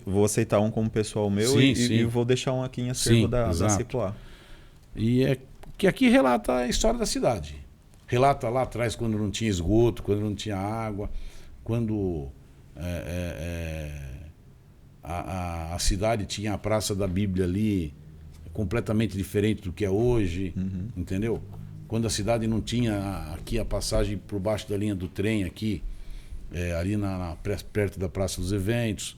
vou aceitar um como pessoal meu. Sim, e vou deixar um aqui em acervo da Circular. E que aqui relata a história da cidade. Relata lá atrás quando não tinha esgoto, quando não tinha água, quando a cidade tinha a Praça da Bíblia ali, completamente diferente do que é hoje, entendeu? Quando a cidade não tinha aqui a passagem por baixo da linha do trem, aqui, ali perto da Praça dos Eventos,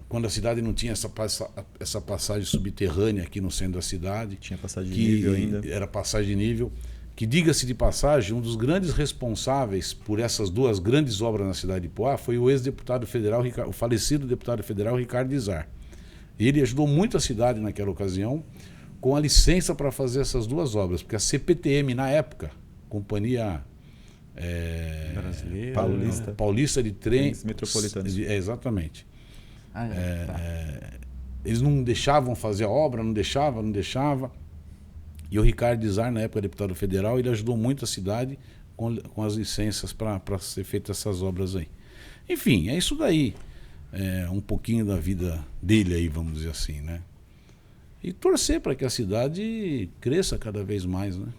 quando a cidade não tinha essa passagem subterrânea aqui no centro da cidade. Tinha passagem de nível ainda. Era passagem de nível. Que, diga-se de passagem, um dos grandes responsáveis por essas 2 grandes obras na cidade de Poá foi o ex-deputado federal, o falecido deputado federal Ricardo Izar. Ele ajudou muito a cidade naquela ocasião com a licença para fazer essas 2 obras, porque a CPTM, na época, Companhia Brasileira, Paulista de Trens Metropolitanos. Exatamente. Eles não deixavam fazer a obra, não deixava. E o Ricardo Izar, na época deputado federal, ele ajudou muito a cidade com as licenças para ser feitas essas obras aí. Enfim, é isso daí. Um pouquinho da vida dele aí, vamos dizer assim, né? E torcer para que a cidade cresça cada vez mais, né?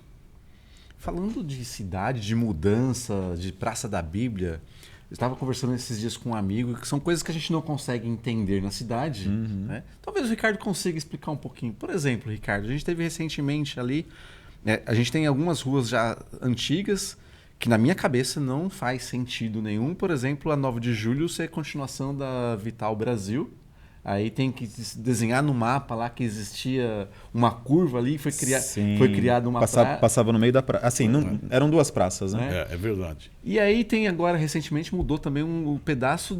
Falando de cidade, de mudança, de Praça da Bíblia, eu estava conversando esses dias com um amigo, que são coisas que a gente não consegue entender na cidade. Né? Talvez o Ricardo consiga explicar um pouquinho. Por exemplo, Ricardo, a gente teve recentemente ali, a gente tem algumas ruas já antigas, que na minha cabeça não faz sentido nenhum. Por exemplo, a 9 de Julho ser continuação da Vital Brasil. Aí tem que desenhar no mapa lá que existia uma curva ali, foi criada uma praça. Passava no meio da praça. Assim, eram 2 praças, né? É verdade. E aí tem agora, recentemente, mudou também um pedaço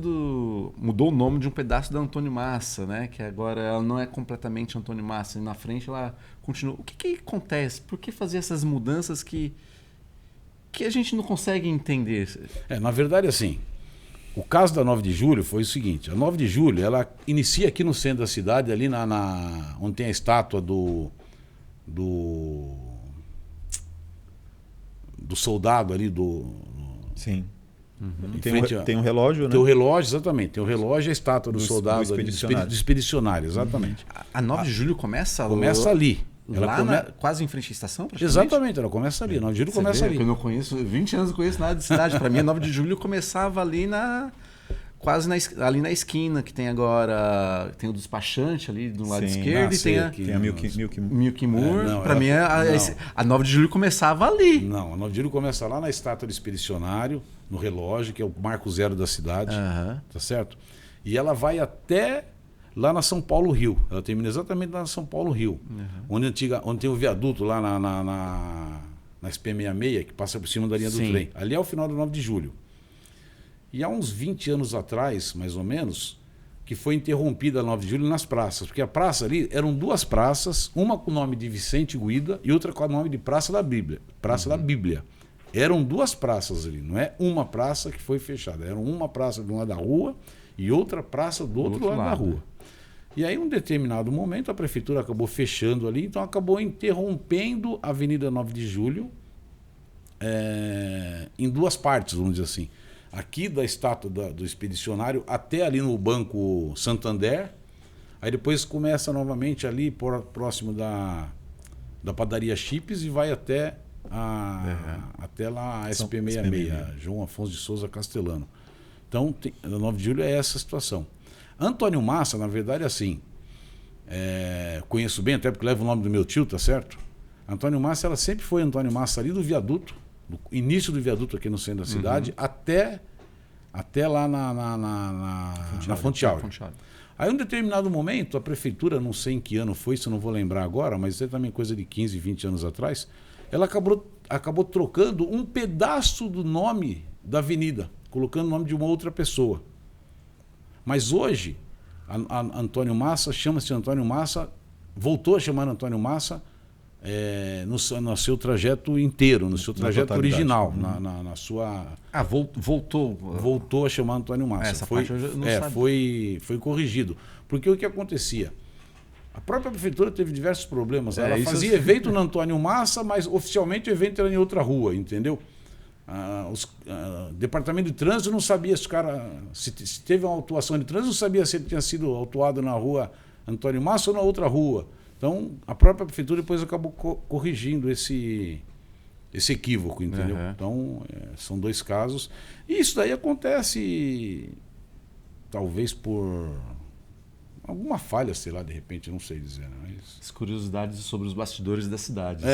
mudou o nome de um pedaço da Antônio Massa, né? Que agora ela não é completamente Antônio Massa. E na frente ela continua. O que acontece? Por que fazer essas mudanças que a gente não consegue entender? Na verdade, assim... O caso da 9 de Julho foi o seguinte, a 9 de Julho, ela inicia aqui no centro da cidade, ali onde tem a estátua do soldado ali Sim. Tem um relógio, né? Tem o relógio, exatamente. Tem o relógio e a estátua do soldado do expedicionário, exatamente. A 9 de Julho começa ali. Quase em frente à estação, praticamente? Exatamente, ela começa ali. 9 de Julho começa ali. Eu não conheço, 20 anos eu conheço nada de cidade. Para mim, a 9 de Julho começava ali ali na esquina, que tem agora... Tem o despachante ali do lado esquerdo e tem a Milk Moore. Para mim, a 9 de Julho começava ali. Não, a 9 de Julho começa lá na estátua do expedicionário, no relógio, que é o marco zero da cidade. Tá certo? E ela vai até... lá na São Paulo Rio. Ela termina exatamente lá na São Paulo Rio. Onde tem o viaduto lá na SP66, que passa por cima da linha do trem. Ali é o final do 9 de Julho. E há uns 20 anos atrás, mais ou menos, que foi interrompida a 9 de Julho nas praças. Porque a praça ali eram 2 praças, uma com o nome de Vicente Guida e outra com o nome de Praça da Bíblia. Praça da Bíblia. Eram 2 praças ali, não é uma praça que foi fechada. Era uma praça de um lado da rua e outra praça do outro lado da rua. E aí, em um determinado momento, a prefeitura acabou fechando ali, então acabou interrompendo a Avenida 9 de Julho em 2 partes, vamos dizer assim. Aqui da estátua do expedicionário até ali no Banco Santander. Aí depois começa novamente ali próximo da padaria Chips e vai até lá a SP66, João Afonso de Souza Castelano. Então, a 9 de Julho é essa situação. Antônio Massa, na verdade, é assim, conheço bem, até porque leva o nome do meu tio, tá certo? Antônio Massa, ela sempre foi Antônio Massa ali do viaduto, do início do viaduto aqui no centro da cidade, até lá na Fonte Áurea. Aí, em um determinado momento, a prefeitura, não sei em que ano foi, isso eu não vou lembrar agora, mas é também coisa de 15, 20 anos atrás, ela acabou trocando um pedaço do nome da avenida, colocando o nome de uma outra pessoa. Mas hoje, Antônio Massa chama-se Antônio Massa, voltou a chamar Antônio Massa no seu trajeto inteiro, no seu trajeto original, na sua... Voltou a chamar Antônio Massa. Essa parte eu não sabia. Foi corrigido. Porque o que acontecia? A própria prefeitura teve diversos problemas. Ela fazia evento no Antônio Massa, mas oficialmente o evento era em outra rua, entendeu? Departamento de trânsito não sabia se teve uma autuação de trânsito, não sabia se ele tinha sido autuado na rua Antônio Massa ou na outra rua. Então, a própria prefeitura depois acabou corrigindo esse equívoco, entendeu? Então, são 2 casos. E isso daí acontece, talvez por alguma falha, sei lá, de repente, não sei dizer. Mas... As curiosidades sobre os bastidores da cidade.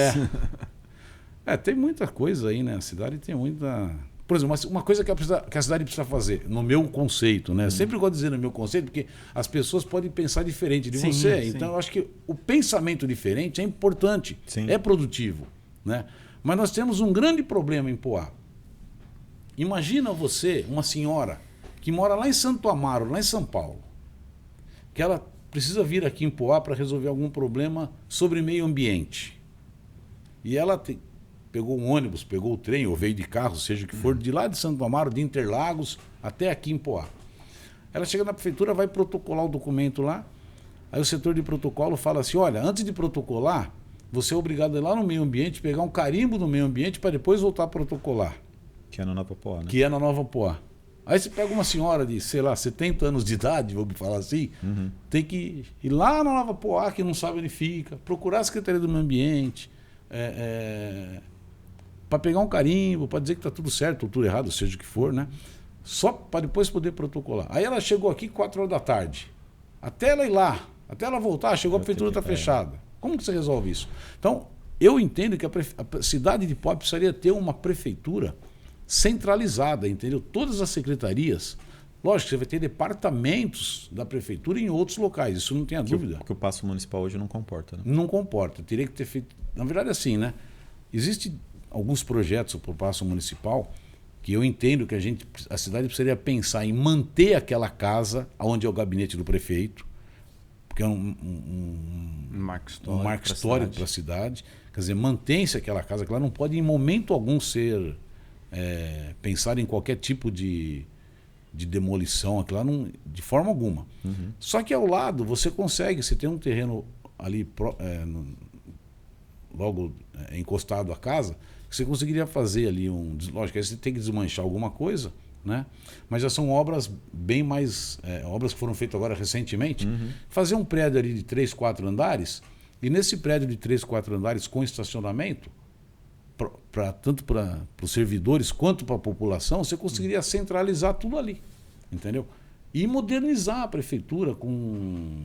Tem muita coisa aí, né? A cidade tem muita... Por exemplo, uma coisa que a cidade precisa fazer, no meu conceito, né? Sempre gosto de dizer no meu conceito, porque as pessoas podem pensar diferente de você. Sim. Então, eu acho que o pensamento diferente é importante, é produtivo, né? Mas nós temos um grande problema em Poá. Imagina você, uma senhora, que mora lá em Santo Amaro, lá em São Paulo, que ela precisa vir aqui em Poá para resolver algum problema sobre meio ambiente. E ela pegou um ônibus, pegou o trem, ou veio de carro, seja o que for, de lá de Santo Amaro, de Interlagos, até aqui em Poá. Ela chega na prefeitura, vai protocolar o documento lá, aí o setor de protocolo fala assim, olha, antes de protocolar, você é obrigado a ir lá no meio ambiente, pegar um carimbo no meio ambiente para depois voltar a protocolar. Que é na Nova Poá, né? Que é na Nova Poá. Aí você pega uma senhora de, sei lá, 70 anos de idade, vamos falar assim, tem que ir lá na Nova Poá, que não sabe onde fica, procurar a Secretaria do Meio Ambiente, para pegar um carimbo, para dizer que está tudo certo ou tudo errado, seja o que for, né? Só para depois poder protocolar. Aí ela chegou aqui 4 horas da tarde. Até ela ir lá, até ela voltar, chegou, a prefeitura está fechada. Como que você resolve isso? Então, eu entendo que a cidade de Poá precisaria ter uma prefeitura centralizada, entendeu? Todas as secretarias, lógico, você vai ter departamentos da prefeitura em outros locais, isso não tenha dúvida. Porque o Paço Municipal hoje não comporta, né? Não comporta, teria que ter feito... Na verdade, assim, né? Existem alguns projetos para o Paço Municipal que eu entendo que a cidade precisaria pensar em manter aquela casa onde é o gabinete do prefeito, porque é um marco histórico para a cidade. Quer dizer, mantém-se aquela casa, que ela não pode em momento algum ser pensar em qualquer tipo de demolição, aquilo lá não, de forma alguma. Só que ao lado você tem um terreno ali logo encostado à casa, que você conseguiria fazer ali lógico, aí você tem que desmanchar alguma coisa, né? Mas já são obras bem mais... obras que foram feitas agora recentemente. Fazer um prédio ali de 3, 4 andares, e nesse prédio de 3, 4 andares com estacionamento, tanto para os servidores quanto para a população, você conseguiria centralizar tudo ali, entendeu? E modernizar a prefeitura com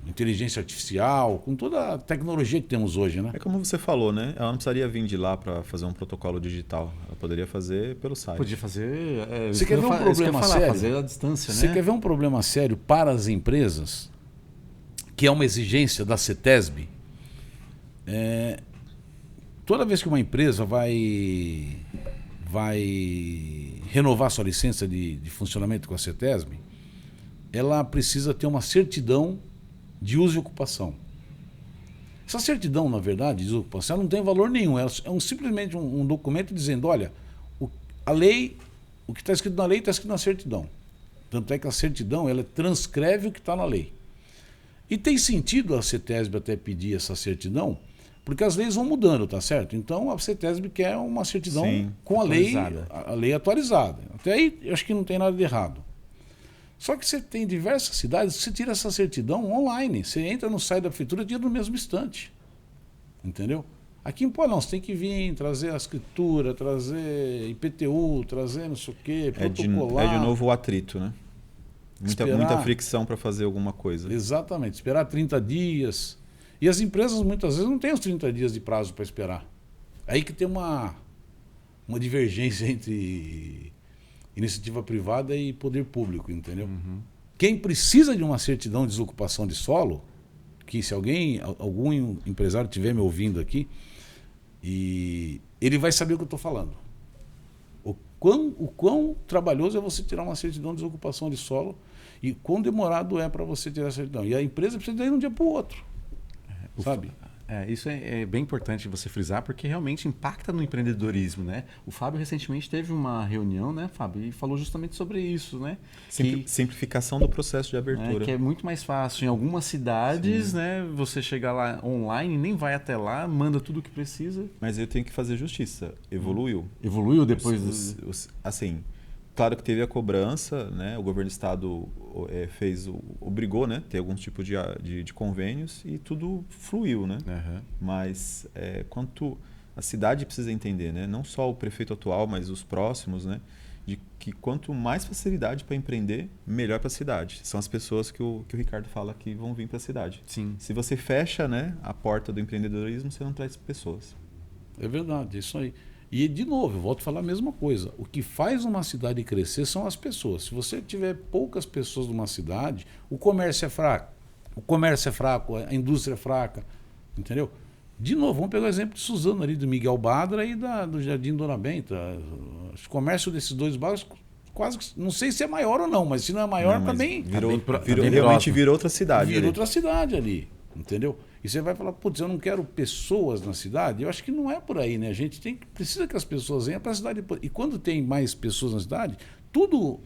inteligência artificial, com toda a tecnologia que temos hoje, né? É como você falou, né? Ela não precisaria vir de lá para fazer um protocolo digital. Ela poderia fazer pelo site. Podia fazer... Você quer ver um problema sério? Fazer à distância, né? Você quer ver um problema sério para as empresas, que é uma exigência da CETESB? Toda vez que uma empresa vai renovar sua licença de funcionamento com a CETESB, ela precisa ter uma certidão de uso e ocupação. Essa certidão, na verdade, de desocupação, ela não tem valor nenhum. Ela é simplesmente um documento dizendo, olha, a lei, o que está escrito na lei está escrito na certidão. Tanto é que a certidão, ela transcreve o que está na lei. E tem sentido a CETESB até pedir essa certidão, porque as leis vão mudando, tá certo? Então a CETESB quer uma certidão com a lei atualizada. Até aí eu acho que não tem nada de errado. Só que você tem diversas cidades que você tira essa certidão online. Você entra no site da prefeitura e tira no mesmo instante. Entendeu? Aqui em Poá não, você tem que vir, trazer a escritura, trazer IPTU, trazer não sei o quê, protocolar. É de novo o atrito, né? Muita fricção para fazer alguma coisa. Exatamente, esperar 30 dias. E as empresas muitas vezes não têm os 30 dias de prazo para esperar. Aí que tem uma divergência entre iniciativa privada e poder público, entendeu? Uhum. Quem precisa de uma certidão de desocupação de solo, que se algum empresário estiver me ouvindo aqui, e ele vai saber o que eu estou falando. O quão trabalhoso é você tirar uma certidão de desocupação de solo e quão demorado é para você tirar a certidão. E a empresa precisa de ir de um dia para o outro. Sabe? Isso é bem importante você frisar, porque realmente impacta no empreendedorismo, né? O Fábio recentemente teve uma reunião, né, Fábio, e falou justamente sobre isso, né? Simplificação do processo de abertura. Que é muito mais fácil. Em algumas cidades, né, você chega lá online, nem vai até lá, manda tudo o que precisa. Mas eu tenho que fazer justiça. Evoluiu. Evoluiu depois? Assim, claro que teve a cobrança, né? O governo do estado obrigou, né? Ter alguns tipos de convênios e tudo fluiu, né? Uhum. Mas quanto a cidade precisa entender, né? Não só o prefeito atual, mas os próximos, né? De que quanto mais facilidade para empreender, melhor para a cidade. São as pessoas que o Ricardo fala que vão vir para a cidade. Sim. Se você fecha, né, a porta do empreendedorismo, você não traz pessoas. É verdade, isso aí. E, de novo, eu volto a falar a mesma coisa. O que faz uma cidade crescer são as pessoas. Se você tiver poucas pessoas numa cidade, o comércio é fraco. A indústria é fraca. Entendeu? De novo, vamos pegar o exemplo de Suzano ali, do Miguel Badra e do Jardim Dona Benta. O comércio desses dois bairros, quase que, não sei se é maior ou não, mas se não é maior, também. Realmente virou outra cidade. Virou outra cidade ali. Entendeu? E você vai falar, putz, eu não quero pessoas na cidade. Eu acho que não é por aí, né? A gente precisa que as pessoas venham para a cidade. E quando tem mais pessoas na cidade, tudo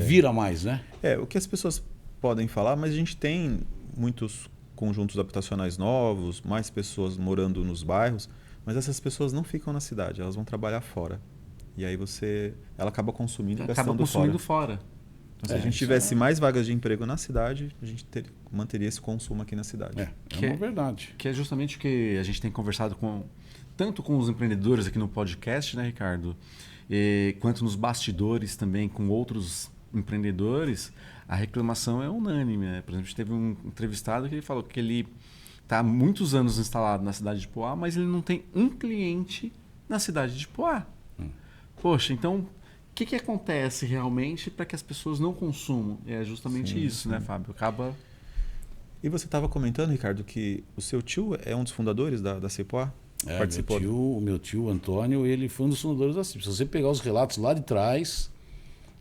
vira mais, né? O que as pessoas podem falar, mas a gente tem muitos conjuntos habitacionais novos, mais pessoas morando nos bairros, mas essas pessoas não ficam na cidade, elas vão trabalhar fora. E aí ela acaba consumindo e gastando fora. Então, se a gente tivesse mais vagas de emprego na cidade, a gente manteria esse consumo aqui na cidade. É uma verdade. Que é justamente o que a gente tem conversado tanto com os empreendedores aqui no podcast, né, Ricardo? Quanto nos bastidores também com outros empreendedores, a reclamação é unânime, né? Por exemplo, a gente teve um entrevistado que ele falou que ele está há muitos anos instalado na cidade de Poá, mas ele não tem um cliente na cidade de Poá. Poxa, então... O que acontece realmente para que as pessoas não consumam? É justamente isso, né, Fábio? E você estava comentando, Ricardo, que o seu tio é um dos fundadores da Cipoá? Participou? O meu tio Antônio, ele foi um dos fundadores da CIP. Se você pegar os relatos lá de trás,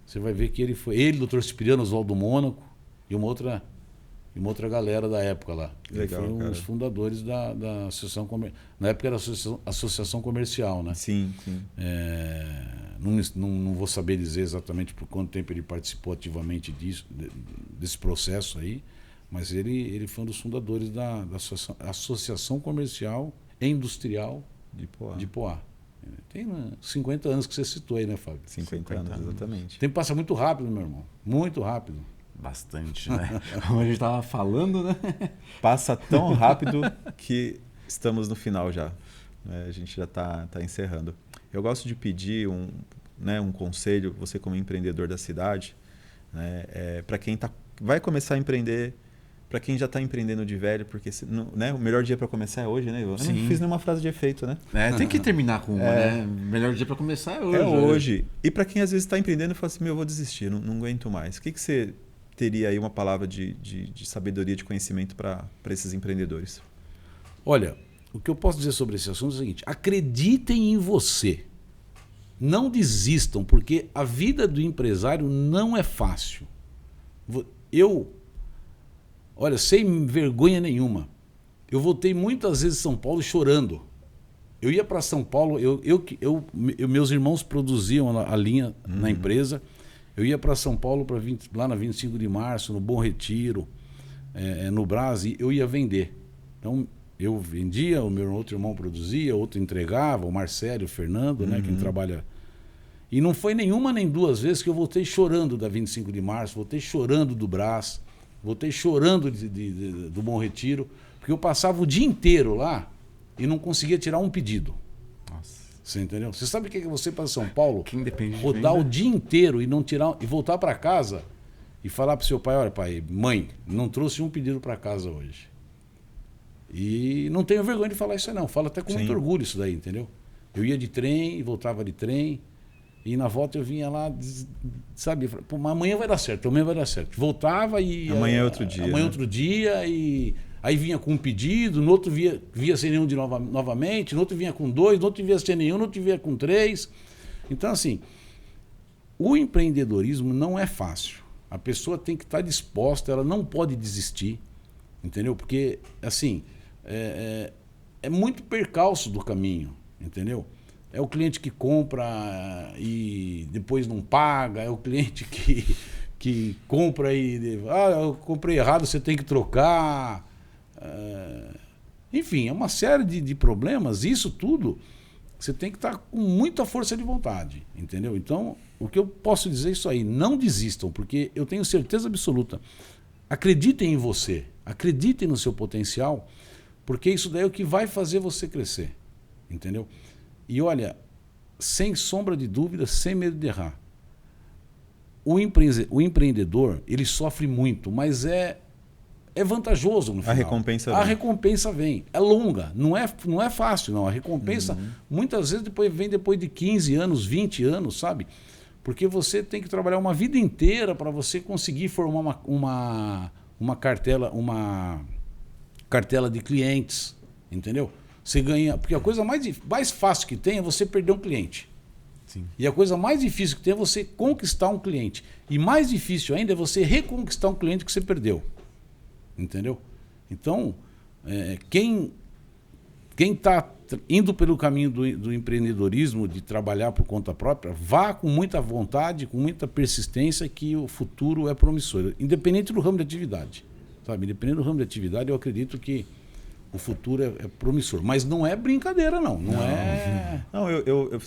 você vai ver que ele foi... Ele, o Dr. Cipriano Oswaldo Mônaco e uma outra galera da época lá. Legal, ele foi um dos fundadores da Associação Comercial. Na época era Associação Comercial, né? Sim. Não vou saber dizer exatamente por quanto tempo ele participou ativamente desse processo aí, mas ele foi um dos fundadores da Associação Comercial e Industrial de Poá. Tem 50 anos que você citou aí, né, Fábio? 50 anos, exatamente. O tempo passa muito rápido, meu irmão. Muito rápido. Bastante, né? Como a gente estava falando, né? Passa tão rápido que estamos no final já. A gente já está encerrando. Eu gosto de pedir um conselho, você como empreendedor da cidade, né, para quem vai começar a empreender, para quem já está empreendendo de velho, porque né, o melhor dia para começar é hoje, né? Eu não fiz nenhuma frase de efeito, né? Tem que terminar com uma, né? O melhor dia para começar é hoje. É hoje. E para quem às vezes está empreendendo e fala assim, eu vou desistir, não aguento mais. O que você teria aí uma palavra de sabedoria, de conhecimento para esses empreendedores? Olha, o que eu posso dizer sobre esse assunto é o seguinte: acreditem em você. Não desistam, porque a vida do empresário não é fácil. Olha, sem vergonha nenhuma, Eu voltei muitas vezes em São Paulo chorando. Eu ia para São Paulo, meus irmãos produziam a linha na empresa. Eu ia para São Paulo, lá na 25 de março, no Bom Retiro, no Brás, e eu ia vender. Então, eu vendia, o meu outro irmão produzia, outro entregava, o Marcelo, o Fernando, né, quem trabalha. E não foi nenhuma nem duas vezes que eu voltei chorando da 25 de março, voltei chorando do Brás, voltei chorando do Bom Retiro, porque eu passava o dia inteiro lá e não conseguia tirar um pedido. Nossa. Você entendeu? Você sabe o que é você para São Paulo? Quem depende de rodar venda. o dia inteiro e não tirar e voltar para casa e falar para o seu pai, olha pai, mãe, não trouxe um pedido para casa hoje. E não tenho vergonha de falar isso aí não, falo até com muito orgulho isso daí, entendeu? Eu ia de trem e voltava de trem e na volta eu vinha lá, sabe, pô, mas amanhã vai dar certo, amanhã vai dar certo. Voltava e amanhã é outro dia. Amanhã é né? outro dia e aí vinha com um pedido, no outro via sem nenhum novamente, no outro vinha com 2, no outro via sem nenhum, no outro via com 3. Então, assim, o empreendedorismo não é fácil. A pessoa tem que estar disposta, ela não pode desistir, entendeu? Porque, assim, é muito percalço do caminho, entendeu? É o cliente que compra e depois não paga, é o cliente que compra e... eu comprei errado, você tem que trocar... Enfim, é uma série de problemas. Isso tudo você tem que estar com muita força de vontade, entendeu? Então, o que eu posso dizer é isso aí, não desistam, porque eu tenho certeza absoluta. Acreditem em você, acreditem no seu potencial, porque isso daí é o que vai fazer você crescer, entendeu? E olha, sem sombra de dúvida, sem medo de errar. O empreendedor, ele sofre muito, mas é vantajoso no final. A recompensa vem. A recompensa vem. É longa, não é fácil, não. A recompensa, muitas vezes, vem depois de 15 anos, 20 anos, sabe? Porque você tem que trabalhar uma vida inteira para você conseguir formar uma cartela de clientes, entendeu? Você ganha... Porque a coisa mais fácil que tem é você perder um cliente. Sim. E a coisa mais difícil que tem é você conquistar um cliente. E mais difícil ainda é você reconquistar um cliente que você perdeu. Entendeu? Então, quem está indo pelo caminho do empreendedorismo, de trabalhar por conta própria, vá com muita vontade, com muita persistência, que o futuro é promissor. Independente do ramo de atividade. Sabe? Independente do ramo de atividade, eu acredito que o futuro é promissor. Mas não é brincadeira, não. Não, eu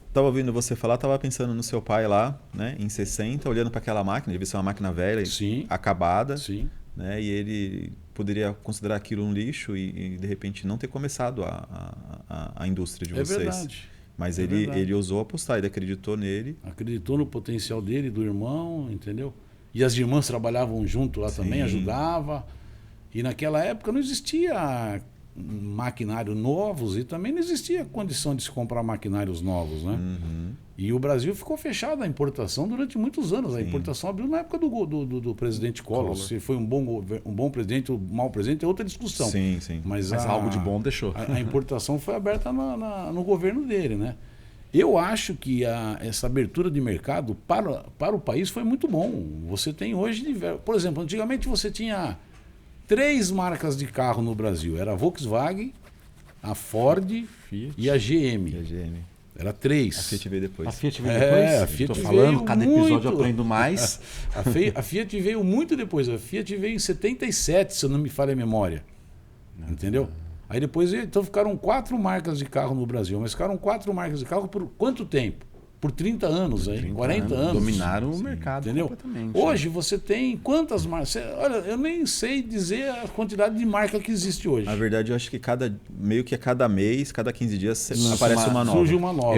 estava ouvindo você falar, estava pensando no seu pai lá, né, em 60, olhando para aquela máquina, devia ser uma máquina velha, Sim. acabada. Sim. Né, e ele poderia considerar aquilo um lixo e de repente não ter começado a indústria de vocês. É verdade. Mas É verdade. ele ousou apostar, ele acreditou nele. Acreditou no potencial dele, do irmão, entendeu? E as irmãs trabalhavam junto lá também, ajudavam. E naquela época não existia maquinário novos e também não existia condição de se comprar maquinários novos, né? E o Brasil ficou fechado à importação durante muitos anos. A importação abriu na época do presidente Collor. Se foi um bom presidente ou um mau presidente é outra discussão. Sim. Mas algo de bom deixou. A importação foi aberta no governo dele, né? Eu acho que essa abertura de mercado para o país foi muito bom. Você tem hoje... Por exemplo, antigamente você tinha 3 marcas de carro no Brasil. Era a Volkswagen, a Ford Fiat. e a GM. E a GM. Era 3. A Fiat veio depois. A Fiat veio depois? A Fiat Tô falando, veio cada episódio muito. eu aprendo mais. A Fiat veio muito depois. A Fiat veio em 77, se eu não me falha a memória. Entendeu? Aí depois, então ficaram 4 marcas de carro no Brasil. Mas ficaram 4 marcas de carro por quanto tempo? Por 30 anos, aí, 40 anos. Dominaram o mercado, entendeu? completamente. Hoje você tem quantas marcas? Olha, eu nem sei dizer a quantidade de marca que existe hoje. Na verdade, eu acho que meio que a cada mês, cada 15 dias, Lança aparece uma nova. Surge uma nova.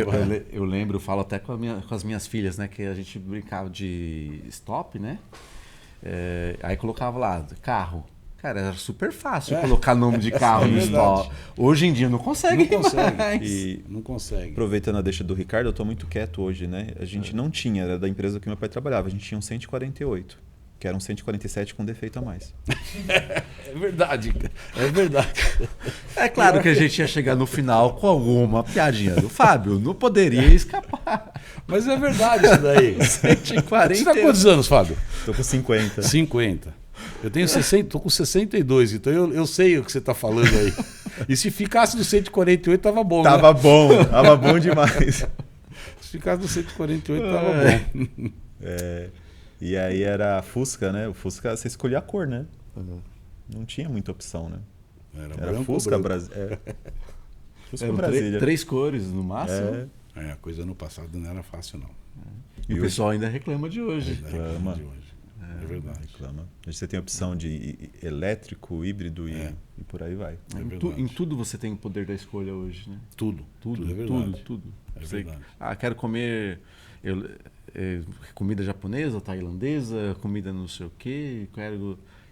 Eu lembro, eu falo até com as minhas filhas, né? Que a gente brincava de stop, né? Aí colocava lá, carro. Cara, era super fácil colocar nome de carro no stop. Hoje em dia não consegue mais. E Não consegue. aproveitando a deixa do Ricardo, eu estou muito quieto hoje, né? A gente não tinha, era da empresa que meu pai trabalhava, a gente tinha um 148, que era um 147 com defeito a mais. É verdade. É verdade. É claro que a gente ia chegar no final com alguma piadinha do Fábio. Não poderia escapar. Mas é verdade isso daí. 140. Você está com quantos anos, Fábio? Estou com 50. 50. Eu tenho 60, tô com 62, então eu sei o que você está falando aí. E se ficasse no 148, tava bom, né? Tava bom demais. Se ficasse no 148, tava bom. E aí era Fusca, né? O Fusca, você escolhia a cor, né? Não tinha muita opção, né? Era branco Fusca ou branco? Brasil. Fusca Eram Brasília. 3 cores no máximo. A coisa no passado não era fácil, não. E o pessoal ainda reclama de hoje. Reclama. De hoje. É verdade. Reclama. Hoje você tem a opção de elétrico, híbrido e por aí vai. verdade. Em tudo você tem o poder da escolha hoje, né? Tudo é verdade. Tudo. É Você- verdade. quero comer comida japonesa, tailandesa, comida não sei o quê.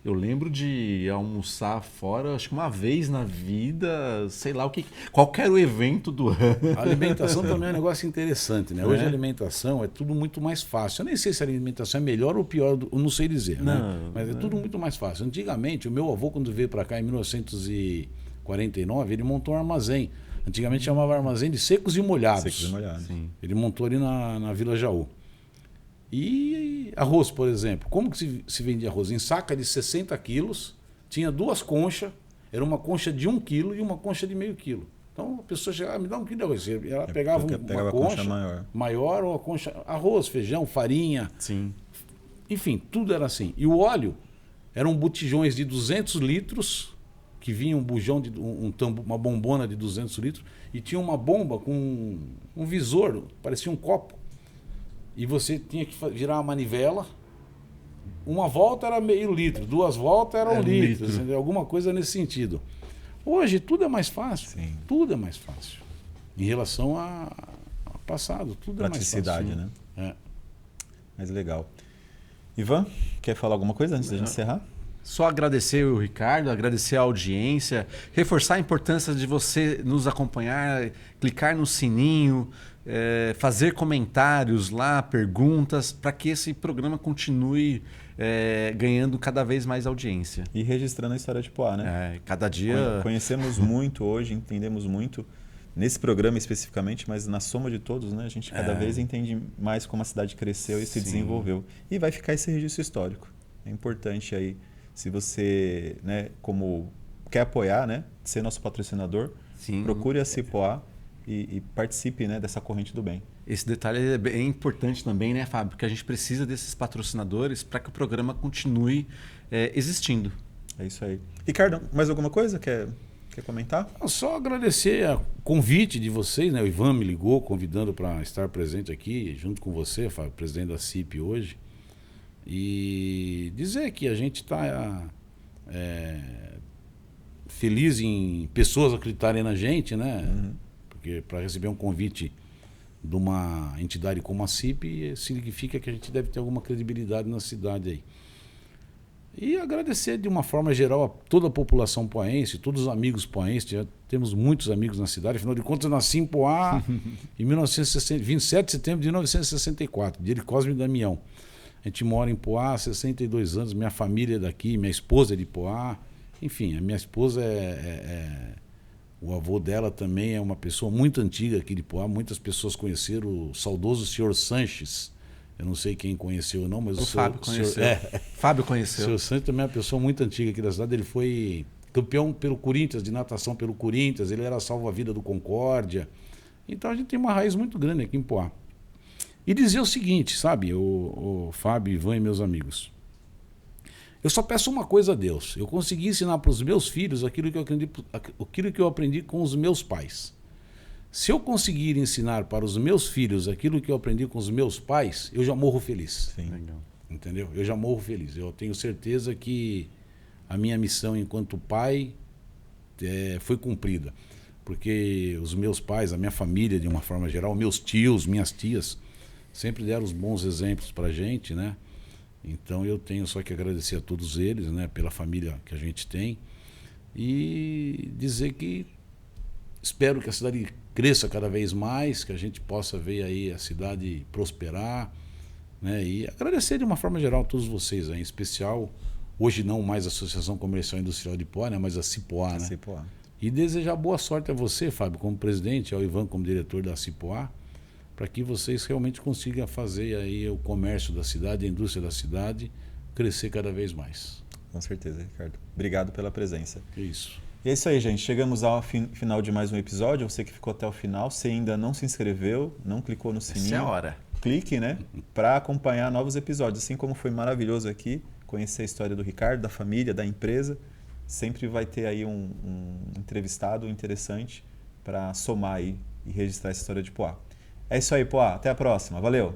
Eu lembro de almoçar fora, acho que uma vez na vida, sei lá o que. Qual que era o evento do ano? A alimentação também é um negócio interessante, né? Hoje a alimentação é tudo muito mais fácil. Eu nem sei se a alimentação é melhor ou pior, eu não sei dizer, né? Não, Mas é tudo muito mais fácil. Antigamente, o meu avô, quando veio para cá em 1949, ele montou um armazém. Antigamente chamava armazém de secos e molhados. Secos e molhados. Sim. Ele montou ali na Vila Jaú. E arroz, por exemplo. Como que se vendia arroz? Em saca de 60 quilos, tinha 2 conchas, era uma concha de 1 quilo e uma concha de meio quilo. Então a pessoa chegava, me dá 1 quilo de arroz. Ela pegava pegava uma a concha concha maior. ou a concha, arroz, feijão, farinha, Sim. enfim, tudo era assim. E o óleo eram botijões de 200 litros, que vinha um bujão, uma bombona de 200 litros, e tinha uma bomba com um visor, parecia um copo. E você tinha que virar uma manivela. Uma volta era meio litro, 2 voltas era 1 litro, entendeu? Alguma coisa nesse sentido. Hoje tudo é mais fácil. Sim. Tudo é mais fácil. Em relação ao passado, tudo é mais fácil. Praticidade, né? É. Mas legal. Ivan, quer falar alguma coisa antes da gente encerrar? Só agradecer o Ricardo, agradecer a audiência, reforçar a importância de você nos acompanhar, clicar no sininho, fazer comentários lá, perguntas, para que esse programa continue ganhando cada vez mais audiência. E registrando a história de Poá, né? Cada dia... Conhecemos muito hoje, entendemos muito, nesse programa especificamente, mas na soma de todos, né? A gente cada vez entende mais como a cidade cresceu e se desenvolveu. E vai ficar esse registro histórico. É importante aí, se você, né, como quer apoiar, né, ser nosso patrocinador, Sim. procure a Cipoá e participe, né, dessa corrente do bem. Esse detalhe é bem importante também, né, Fábio? Porque a gente precisa desses patrocinadores para que o programa continue existindo. É isso aí. Ricardo, mais alguma coisa? Quer comentar? Só agradecer o convite de vocês, né? O Ivan me ligou convidando para estar presente aqui, junto com você, Fábio, presidente da CIP hoje. E dizer que a gente está feliz em pessoas acreditarem na gente, né? Uhum. Porque para receber um convite de uma entidade como a CIP, significa que a gente deve ter alguma credibilidade na cidade aí. E agradecer de uma forma geral a toda a população poense, todos os amigos poenses, já temos muitos amigos na cidade, afinal de contas eu nasci em Poá em 27 de setembro de 1964, dia de Cosme e Damião. A gente mora em Poá há 62 anos, minha família é daqui, minha esposa é de Poá, enfim, a minha esposa o avô dela também é uma pessoa muito antiga aqui de Poá, muitas pessoas conheceram o saudoso senhor Sanches. Eu não sei quem conheceu ou não, mas o Fábio conheceu. Fábio conheceu. O senhor Santos também é uma pessoa muito antiga aqui da cidade. Ele foi campeão pelo Corinthians, de natação pelo Corinthians. Ele era salva-vida do Concórdia. Então a gente tem uma raiz muito grande aqui em Poá. E dizer o seguinte, sabe, o Fábio, Ivan e meus amigos. Eu só peço uma coisa a Deus. Eu consegui ensinar para os meus filhos aquilo que eu aprendi com os meus pais. Se eu conseguir ensinar para os meus filhos aquilo que eu aprendi com os meus pais, eu já morro feliz. Sim. Legal. Entendeu? Eu já morro feliz. Eu tenho certeza que a minha missão enquanto pai foi cumprida. Porque os meus pais, a minha família de uma forma geral, meus tios, minhas tias, sempre deram os bons exemplos para a gente, né? Então eu tenho só que agradecer a todos eles, né? Pela família que a gente tem. E dizer que espero que a cidade cresça cada vez mais, que a gente possa ver aí a cidade prosperar, né? E agradecer de uma forma geral a todos vocês, em especial, hoje não mais a Associação Comercial e Industrial de Poá, né? Mas a Cipoá, né? Cipoá. E desejar boa sorte a você, Fábio, como presidente, ao Ivan como diretor da Cipoá, para que vocês realmente consigam fazer aí o comércio da cidade, a indústria da cidade, crescer cada vez mais. Com certeza, Ricardo. Obrigado pela presença. Que isso. E é isso aí, gente. Chegamos ao final de mais um episódio. Você que ficou até o final, se ainda não se inscreveu, não clicou no sininho, Essa é a hora. clique, né? Para acompanhar novos episódios. Assim como foi maravilhoso aqui, conhecer a história do Ricardo, da família, da empresa. Sempre vai ter aí um entrevistado interessante para somar aí e registrar essa história de Poá. É isso aí, Poá. Até a próxima. Valeu!